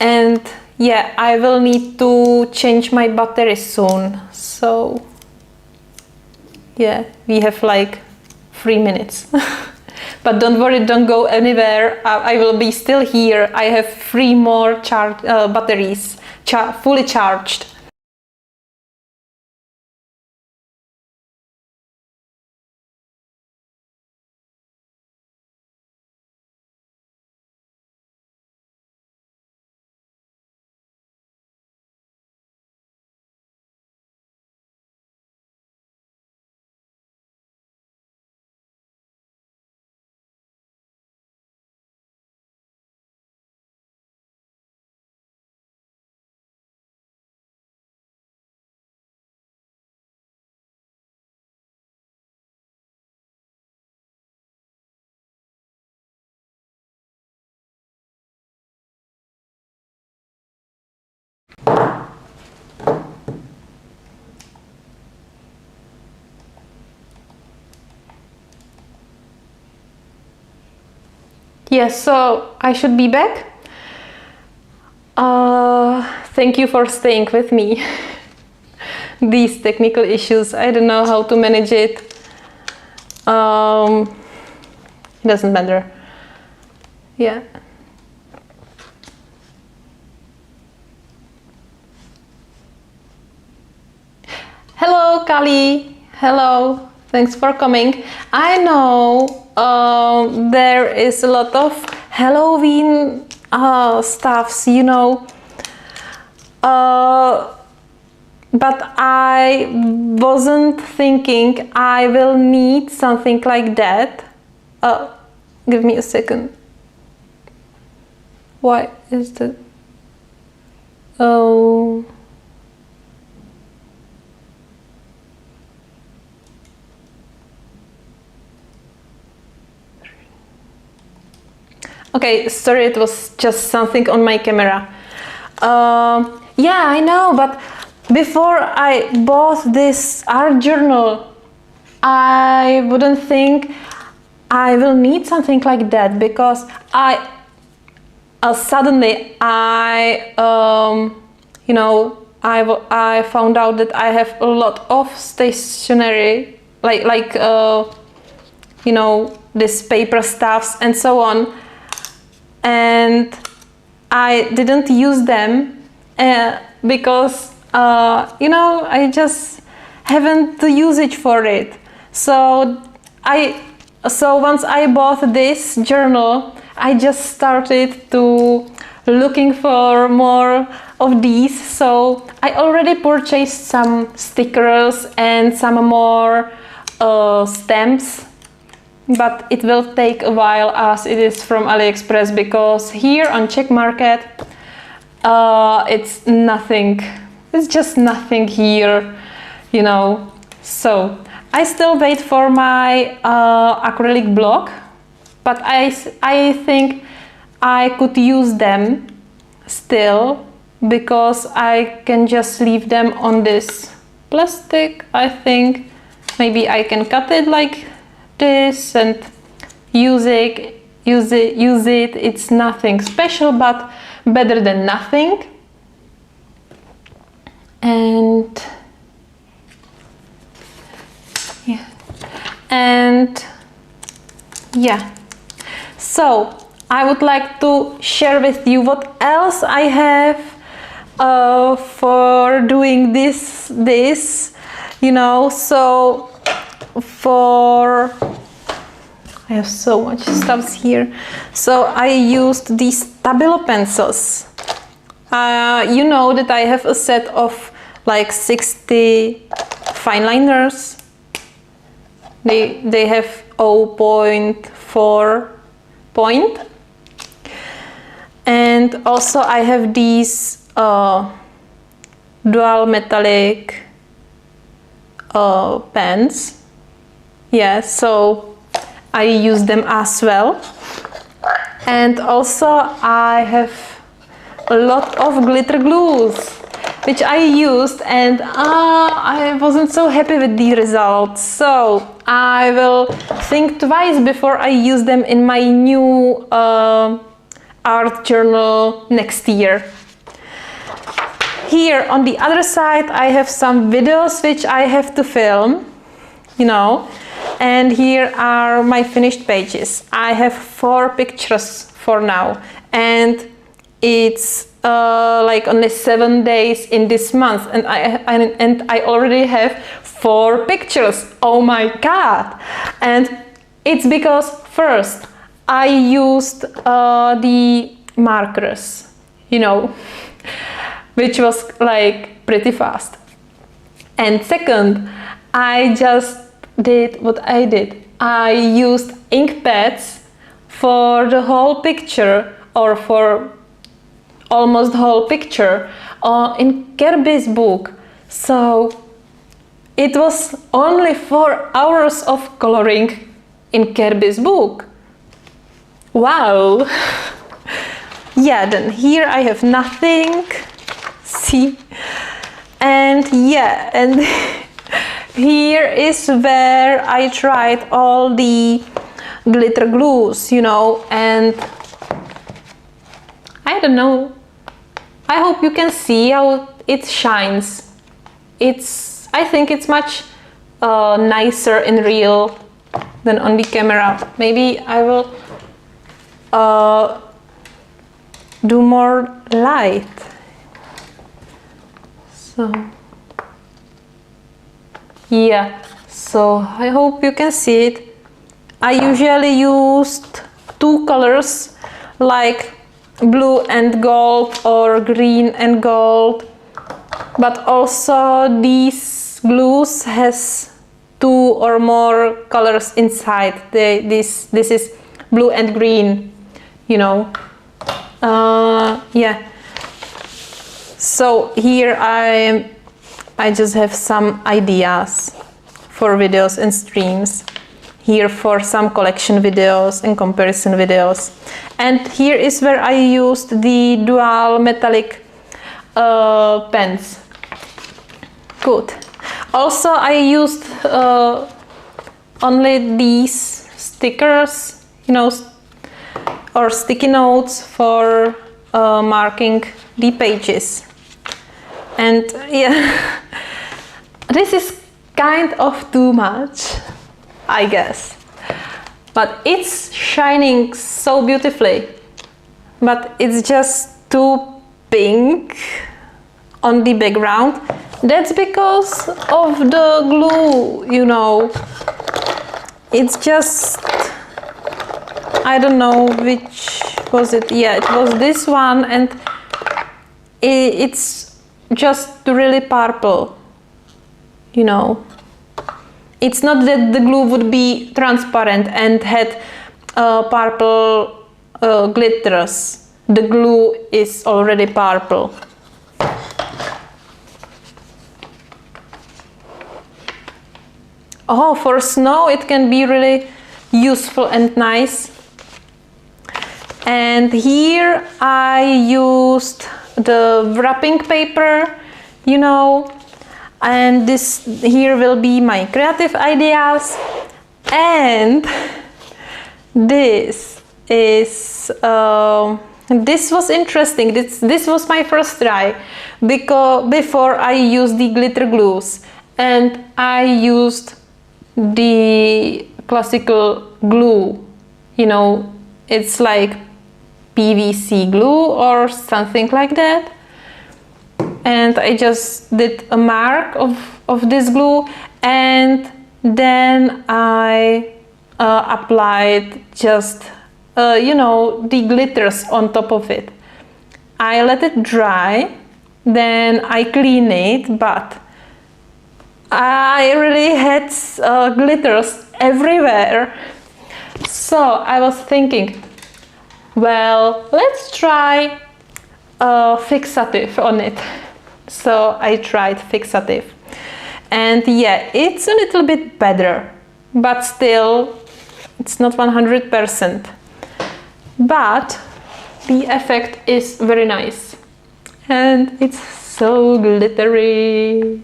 And yeah, I will need to change my battery soon. So yeah, we have like 3 minutes. But don't worry, don't go anywhere. I will be still here. I have 3 more batteries fully charged. Yes, so I should be back. Thank you for staying with me. These technical issues, I don't know how to manage it. It doesn't matter. Yeah. Hello, Kali. Hello. Thanks for coming. I know there is a lot of Halloween stuffs, you know. But I wasn't thinking I will need something like that. Give me a second. Why is that? Oh. Okay, sorry, it was just something on my camera. Yeah, I know, but before I bought this art journal, I wouldn't think I will need something like that, because suddenly you know, I found out that I have a lot of stationery, like you know, this paper stuffs and so on, and I didn't use them because you know, I just haven't the usage for it. So once I bought this journal, I just started to looking for more of these. So I already purchased some stickers and some more stamps, but it will take a while as it is from AliExpress, because here on Czech market it's nothing. It's just nothing here, you know. So I still wait for my acrylic block, but I think I could use them still, because I can just leave them on this plastic. I think maybe I can cut it like this and use it. It's nothing special, but better than nothing. And yeah, and yeah, so I would like to share with you what else I have for doing this, you know. So I have so much stuff here. So I used these Stabilo pencils. You know that I have a set of like 60 fine liners. They have 0.4 point. And also I have these dual metallic pens. Yeah, so I use them as well. And also I have a lot of glitter glues, which I used, and I wasn't so happy with the results. So I will think twice before I use them in my new art journal next year. Here on the other side I have some videos which I have to film, you know, and here are my finished pages. I have 4 pictures for now, and it's like only 7 days in this month, and I already have 4 pictures. Oh my god! And it's because first I used the markers, you know, which was like pretty fast. And second, I just did what I did. I used ink pads for the whole picture, or for almost whole picture in Kirby's book. So it was only 4 hours of coloring in Kirby's book. Wow! Yeah, then here I have nothing. See? And yeah, and here is where I tried all the glitter glues, you know, and I don't know. I hope you can see how it shines. I think it's much nicer in real than on the camera. Maybe I will do more light. So yeah, so I hope you can see it. I usually used 2 colors, like blue and gold or green and gold, but also these glues has 2 or more colors inside. This is blue and green, you know. Yeah, so here I just have some ideas for videos and streams. Here for some collection videos and comparison videos. And here is where I used the dual metallic pens. Good. Also, I used only these stickers, you know, or sticky notes for marking the pages. And yeah, this is kind of too much, I guess. But it's shining so beautifully. But it's just too pink on the background. That's because of the glue, you know. It's just, I don't know which was it. Yeah, it was this one, and it's just really purple, you know. It's not that the glue would be transparent and had purple glitters. The glue is already purple. Oh, for snow it can be really useful and nice. And here I used the wrapping paper, you know, and this here will be my creative ideas. And this is this was interesting. This was my first try, because before I used the glitter glues, and I used the classical glue, you know, it's like PVC glue or something like that, and I just did a mark of this glue, and then I applied just you know, the glitters on top of it. I let it dry, then I clean it, but I really had glitters everywhere. So I was thinking, well, let's try fixative on it. So I tried fixative, and yeah, it's a little bit better, but still it's not 100%. But the effect is very nice, and it's so glittery.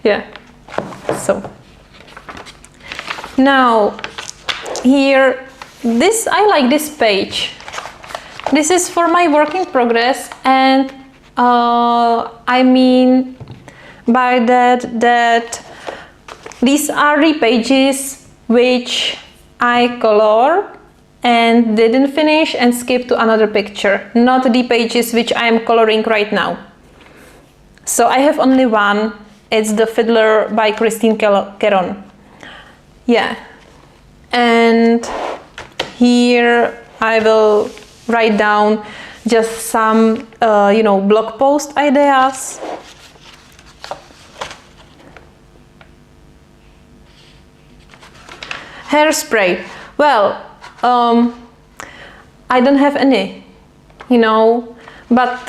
Yeah, so now here, this, I like this page. This is for my work in progress, and I mean by that these are the pages which I color and didn't finish and skip to another picture, not the pages which I am coloring right now. So I have only one. It's The Fiddler by Christine Caron. Yeah, and here I will write down just some you know, blog post ideas. Hairspray. Well, I don't have any, you know, but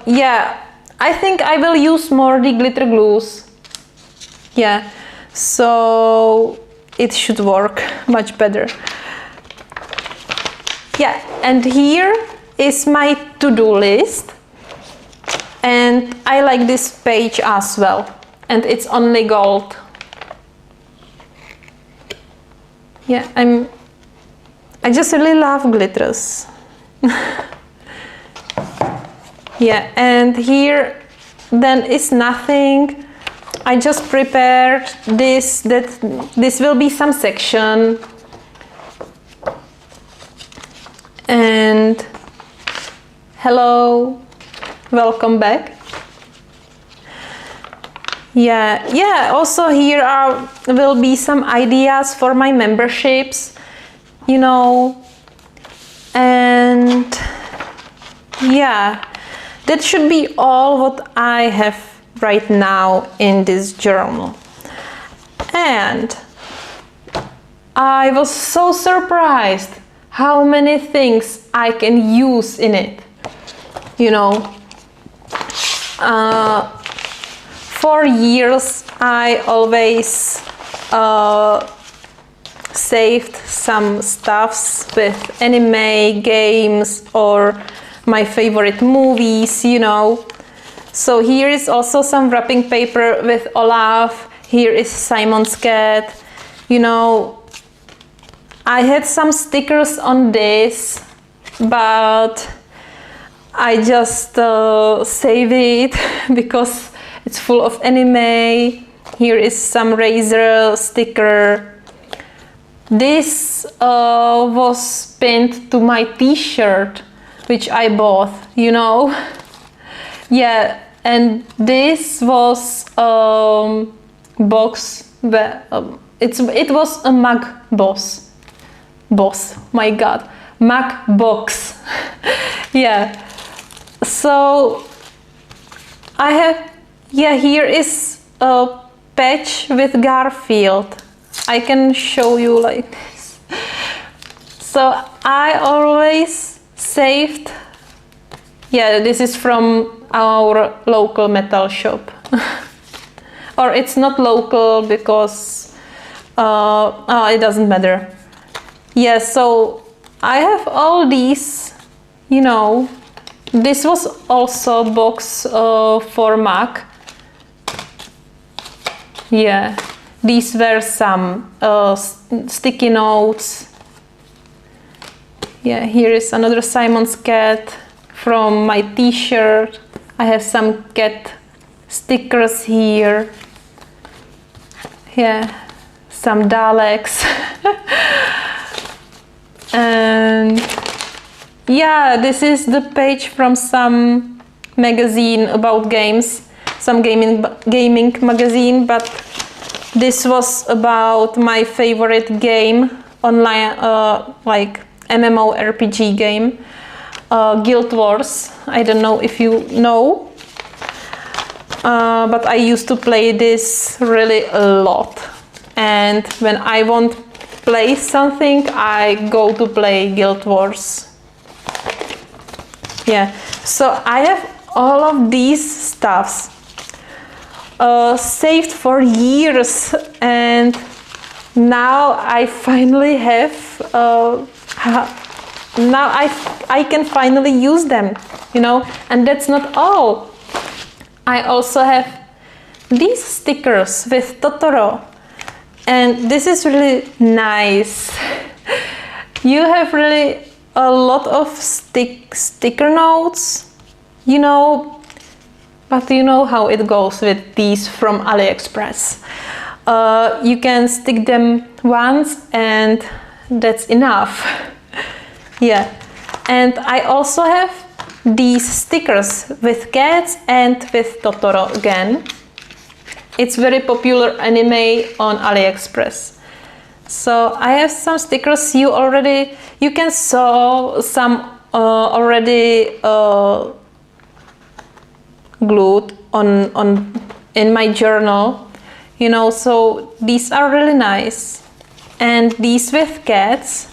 yeah, I think I will use more the glitter glues. Yeah, so it should work much better. Yeah, and here is my to-do list, and I like this page as well, and it's only gold. Yeah, I just really love glitters. Yeah, and here then is nothing. I just prepared this, that this will be some section. And hello, welcome back. Yeah, also here will be some ideas for my memberships, you know, and yeah, that should be all what I have right now in this journal. And I was so surprised how many things I can use in it, you know. For years I always saved some stuffs with anime, games, or my favorite movies, you know. So here is also some wrapping paper with Olaf. Here is Simon's cat. You know, I had some stickers on this, but I just save it because it's full of anime. Here is some Razor sticker. This was pinned to my t-shirt, which I bought, you know. Yeah, and this was box. It was a mug boss. My God, mug box. Yeah. So I have. Yeah, here is a patch with Garfield. I can show you like this. So I always saved. Yeah, this is from our local metal shop. Or it's not local because it doesn't matter. Yeah, so I have all these, you know. This was also a box for Mac. Yeah, these were some sticky notes. Yeah, here is another Simon's cat from my t-shirt. I have some cat stickers here. Yeah, some Daleks. And yeah, this is the page from some magazine about games, some gaming magazine, but this was about my favorite game online, like MMORPG game, Guild Wars. I don't know if you know, but I used to play this really a lot. And when I want to play something, I go to play Guild Wars. Yeah, so I have all of these stuffs saved for years, and now I finally have. Now I can finally use them, you know. And that's not all. I also have these stickers with Totoro, and this is really nice. You have really a lot of sticker notes, you know, but you know how it goes with these from AliExpress. You can stick them once and that's enough. Yeah, and I also have these stickers with cats and with Totoro again. It's very popular anime on AliExpress. So I have some stickers. You can saw some already glued on in my journal, you know. So these are really nice, and these with cats.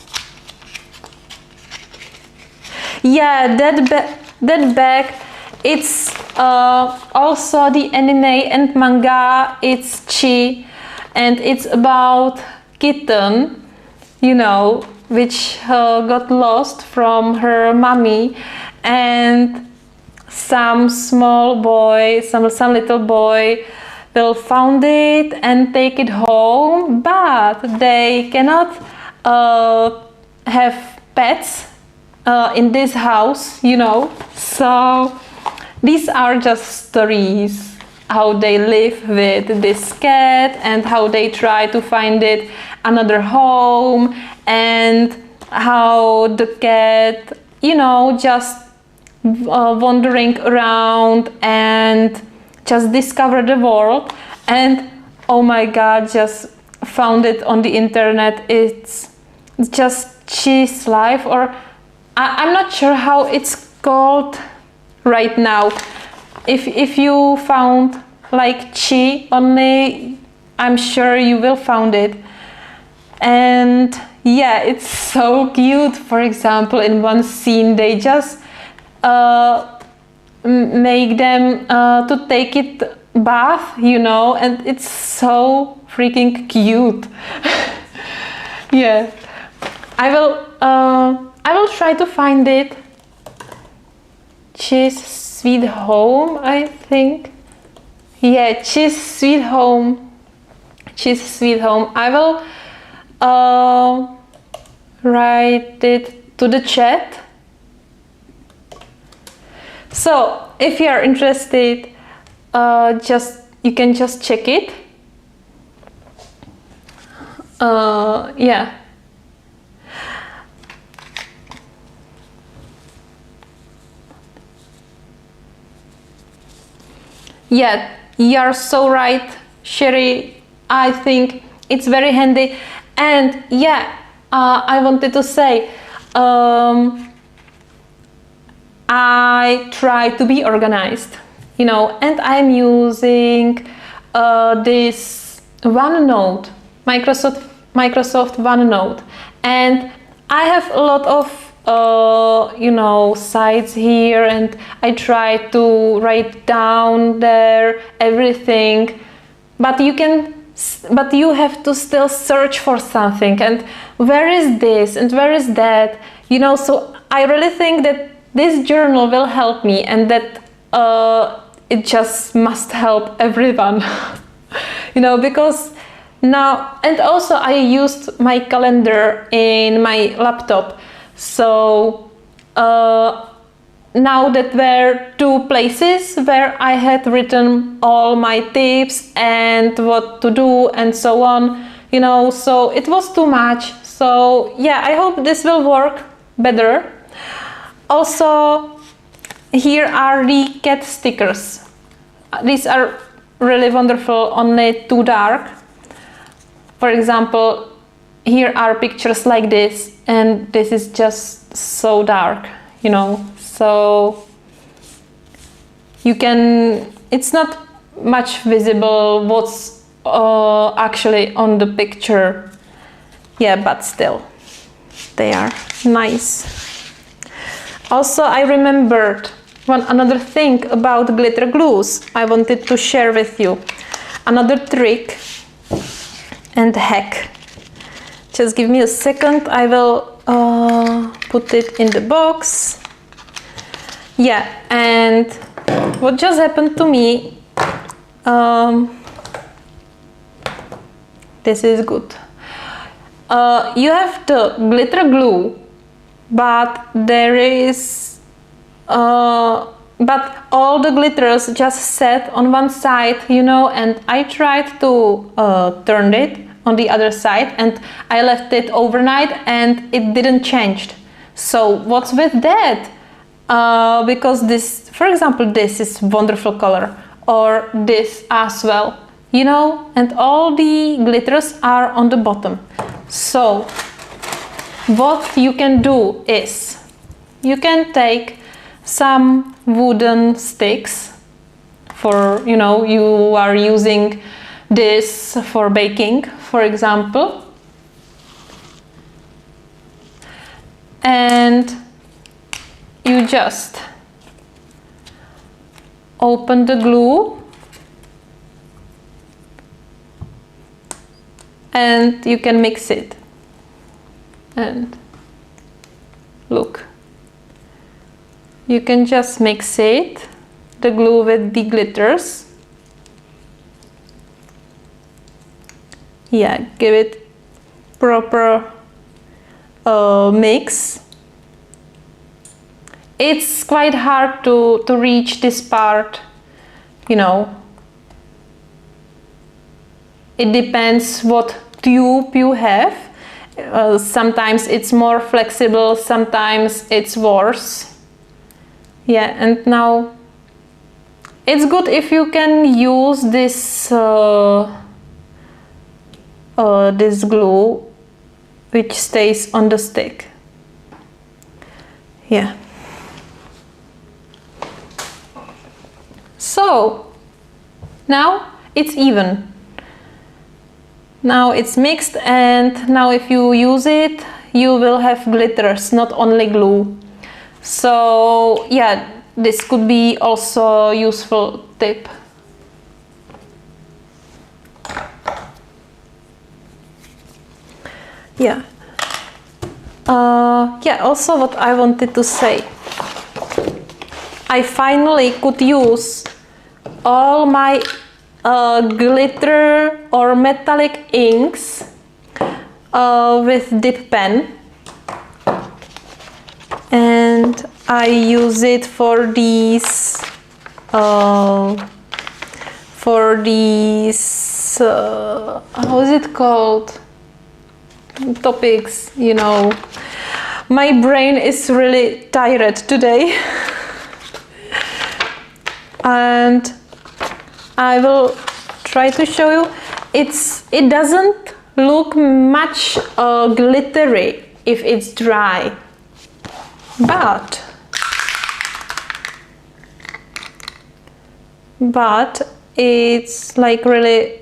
Yeah, that bag. It's also the anime and manga. It's Chi, and it's about kitten, you know, which got lost from her mommy, and some little boy will found it and take it home, but they cannot have pets in this house, you know. So these are just stories how they live with this cat and how they try to find it another home, and how the cat, you know, just wandering around and just discover the world. And oh my God, just found it on the internet. It's just Chi's life, or I'm not sure how it's called right now. If you found like Chi only, I'm sure you will find it. And yeah, it's so cute. For example, in one scene they just make them to take it bath, you know, and it's so freaking cute. Yeah, I will try to find it. Cheese Sweet Home, I think. Yeah, Cheese Sweet Home. Cheese Sweet Home. I will write it to the chat. So if you are interested, you can just check it. Yeah. Yeah, you're so right, Sherry. I think it's very handy. And yeah, I wanted to say, I try to be organized, you know, and I'm using this OneNote, Microsoft OneNote, and I have a lot of you know, sites here, and I try to write down there everything, but you have to still search for something, and where is this and where is that, you know. So I really think that this journal will help me, and that it just must help everyone. You know, because now, and also I used my calendar in my laptop, so now that were two places where I had written all my tips and what to do and so on, you know, so it was too much. So yeah, I hope this will work better. Also, here are the cat stickers. These are really wonderful, only too dark. For example, here are pictures like this, and this is just so dark, you know. So you can, it's not much visible what's actually on the picture. Yeah, but still, they are nice. Also, I remembered another thing about glitter glues I wanted to share with you. Another trick and hack. Just give me a second, I will put it in the box. Yeah, and what just happened to me, this is good. You have the glitter glue, but there is but all the glitters just sat on one side, you know, and I tried to turn it on the other side, and I left it overnight and it didn't change. So what's with that? Because this, for example, this is wonderful color, or this as well, you know, and all the glitters are on the bottom. So what you can do is you can take some wooden sticks, for, you know, you are using this for baking, for example, and you just open the glue and you can mix it, and look, you can just mix it, the glue with the glitters. Yeah, give it proper mix. It's quite hard to reach this part, you know. It depends what tube you have. Sometimes it's more flexible, sometimes it's worse. Yeah, and now it's good if you can use this this glue which stays on the stick. Yeah. So now it's even. Now it's mixed, and now if you use it, you will have glitters, not only glue. So yeah, this could be also a useful tip. Yeah. Yeah, also what I wanted to say. I finally could use all my glitter or metallic inks with dip pen, and I use it for these how is it called, topics, you know. My brain is really tired today. And I will try to show you. It doesn't look much glittery if it's dry, but it's like really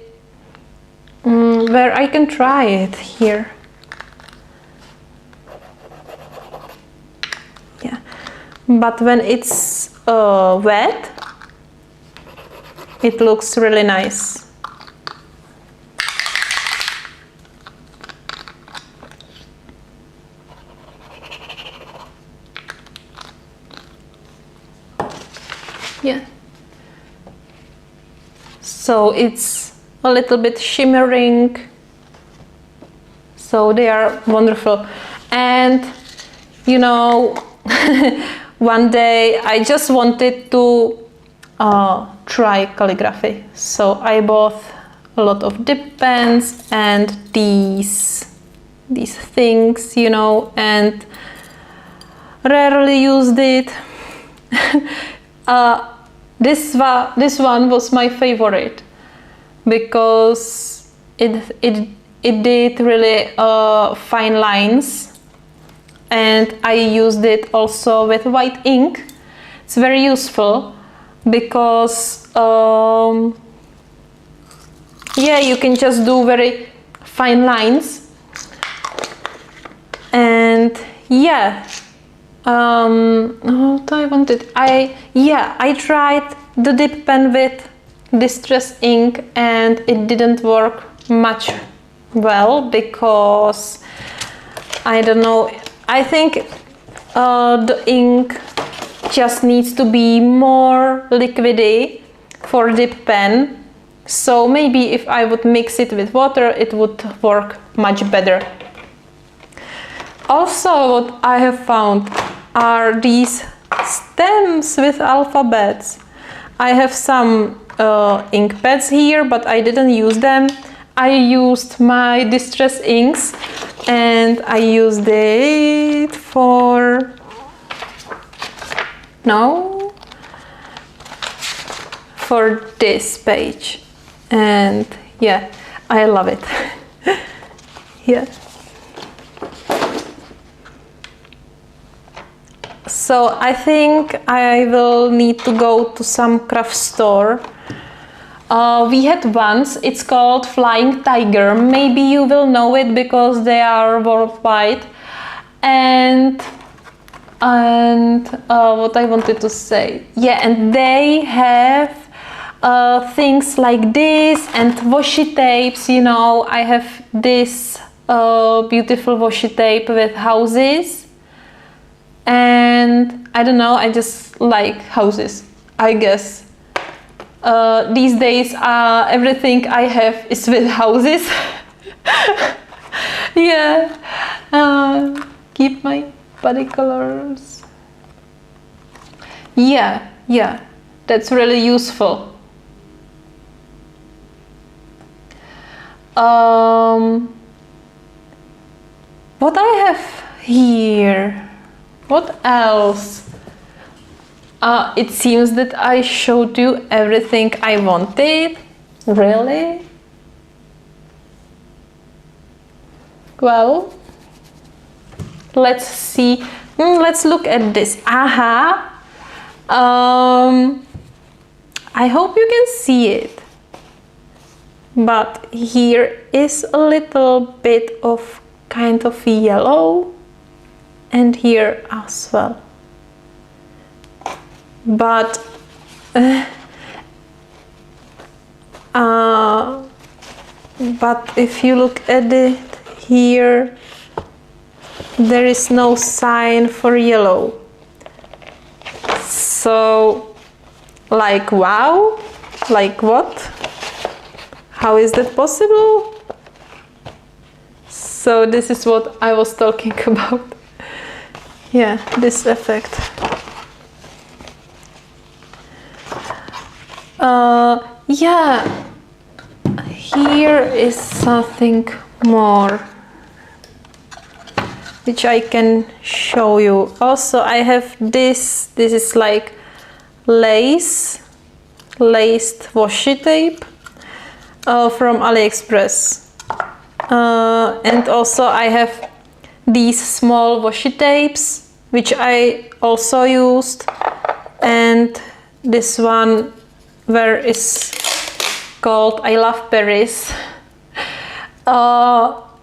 where I can try it here. Yeah, but when it's wet, it looks really nice. Yeah. So it's a little bit shimmering. So they are wonderful. And you know, one day I just wanted to try calligraphy. So I bought a lot of dip pens and these things, you know, and rarely used it. This one was my favorite because it did really fine lines, and I used it also with white ink. It's very useful because yeah, you can just do very fine lines. And yeah, what I wanted, I tried the dip pen with distress ink and it didn't work much well because I don't know, I think the ink just needs to be more liquidy for dip pen. So maybe if I would mix it with water, it would work much better. Also, what I have found are these stems with alphabets. I have some ink pads here, but I didn't use them. I used my distress inks and I used it for this page, and yeah, I love it. Yeah. So I think I will need to go to some craft store. We had once, it's called Flying Tiger. Maybe you will know it because they are worldwide. And what I wanted to say, yeah, and they have things like this and washi tapes, you know. I have this beautiful washi tape with houses, and I don't know, I just like houses, I guess. These days everything I have is with houses. Yeah, keep my body colors. Yeah, that's really useful. What I have here, what else? It seems that I showed you everything I wanted. Really? Well, let's see. Let's look at this. I hope you can see it. But here is a little bit of kind of yellow, and here as well. But if you look at it here, there is no sign for yellow. So, like, wow, like what? How is that possible? So this is what I was talking about. Yeah, this effect. Yeah, here is something more which I can show you. Also, I have this. This is like laced washi tape from AliExpress. And also I have these small washi tapes which I also used, and this one where is called I Love Paris.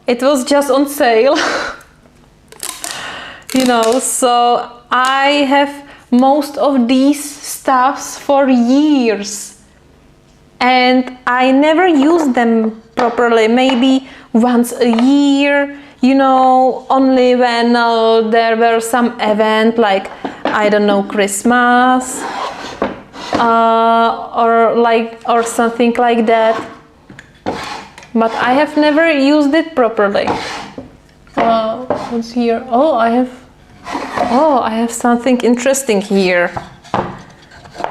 It was just on sale. You know, so I have most of these stuffs for years and I never use them properly, maybe once a year, you know, only when there were some event like, I don't know, Christmas or something like that, but I have never used it properly. What's here? Oh, I have something interesting here.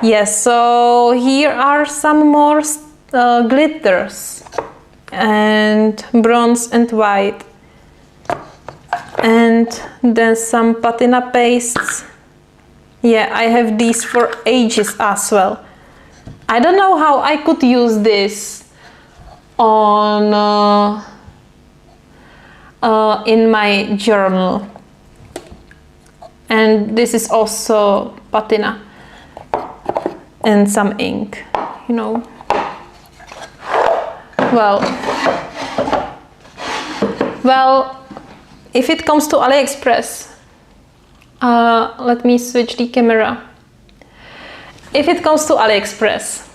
Yes, so here are some more glitters and bronze and white, and then some patina pastes. Yeah, I have these for ages as well. I don't know how I could use this on in my journal. And this is also patina and some ink, you know. Well, if it comes to AliExpress, let me switch the camera. If it comes to AliExpress,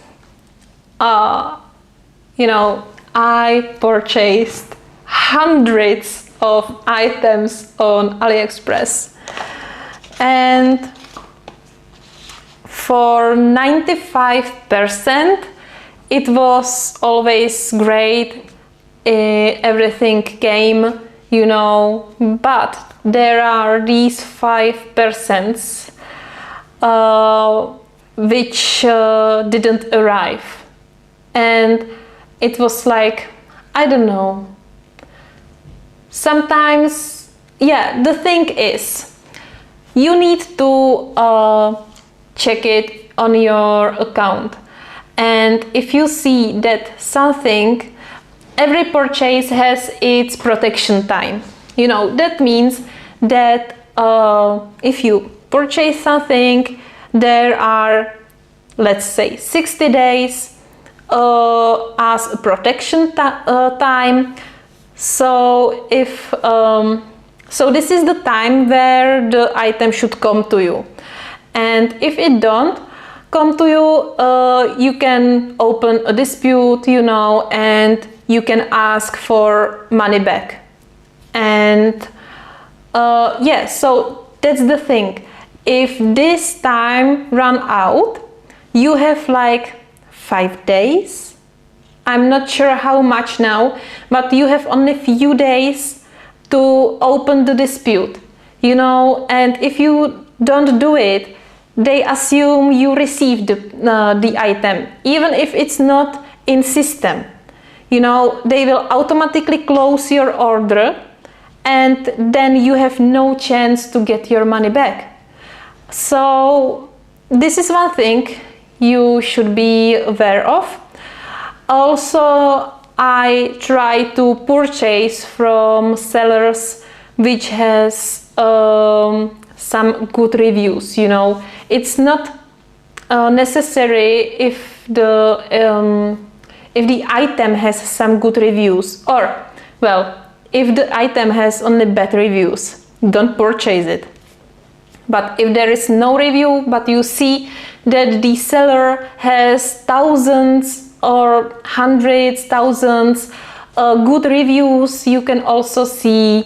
you know, I purchased hundreds of items on AliExpress, and for 95% it was always great. Everything came, you know, but there are these 5% which didn't arrive, and it was like, I don't know. Sometimes, yeah, the thing is, you need to check it on your account, and if you see that something, every purchase has its protection time. You know, that means that if you purchase something, there are, let's say, 60 days as a protection time. So if so this is the time where the item should come to you, and if it don't come to you, you can open a dispute, you know, and you can ask for money back. And yeah, so that's the thing. If this time run out, you have like 5 days. I'm not sure how much now, but you have only few days to open the dispute, you know, and if you don't do it, they assume you received the item, even if it's not in system. You know, they will automatically close your order, and then you have no chance to get your money back. So this is one thing you should be aware of. Also, I try to purchase from sellers which has some good reviews, you know. It's not necessary if the item has some good reviews, or, well, if the item has only bad reviews, don't purchase it. But if there is no review, but you see that the seller has thousands or hundreds, thousands good reviews, you can also see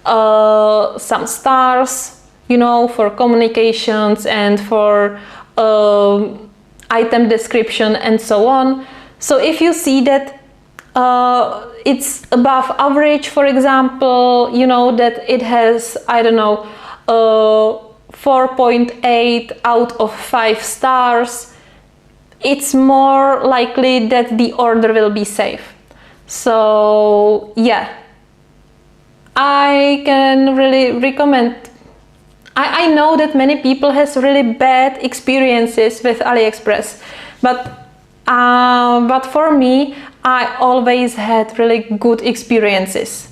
some stars, you know, for communications and for item description and so on. So if you see that it's above average, for example, you know that it has, I don't know, 4.8 out of 5 stars, it's more likely that the order will be safe. So yeah, I can really recommend. I know that many people has really bad experiences with AliExpress, but for me, I always had really good experiences.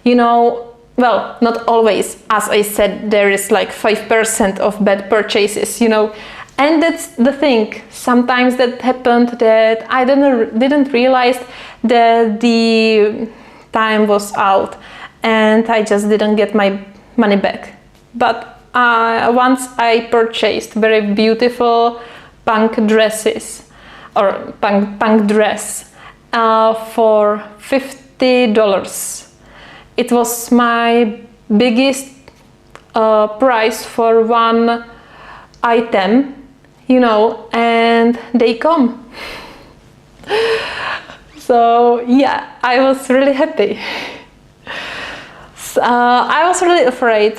You know, well, not always. As I said, there is like 5% of bad purchases, you know. And that's the thing. Sometimes that happened that I didn't realize that the time was out and I just didn't get my money back. But once I purchased very beautiful punk dresses or punk dress for $50. It was my biggest price for one item, you know, and they come. So yeah, I was really happy. I was really afraid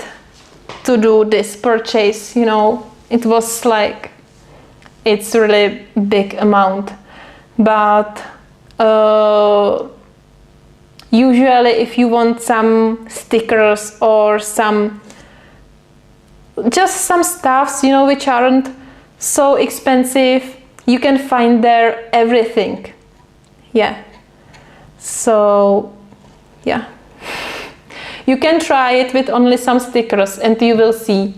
to do this purchase, you know. It was like, it's really big amount, but usually if you want some stickers or just some stuffs, you know, which aren't so expensive, you can find there everything. Yeah, so yeah, you can try it with only some stickers and you will see.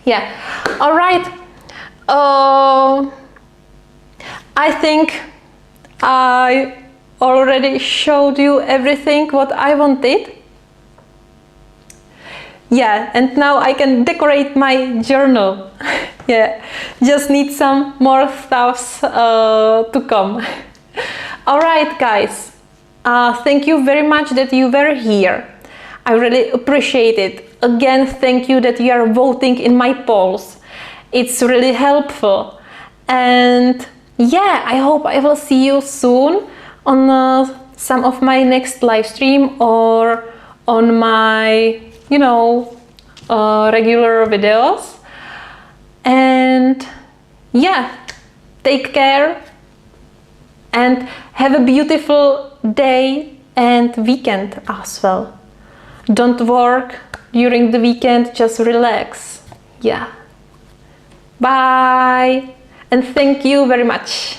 Yeah, all right. I think I already showed you everything what I wanted. Yeah, and now I can decorate my journal. Yeah, just need some more stuffs to come. All right, guys. Thank you very much that you were here. I really appreciate it. Again, thank you that you are voting in my polls. It's really helpful. And yeah, I hope I will see you soon on some of my next live stream or on my, you know, regular videos. And yeah, take care and have a beautiful day and weekend as well. Don't work during the weekend, just relax. Yeah. Bye and thank you very much.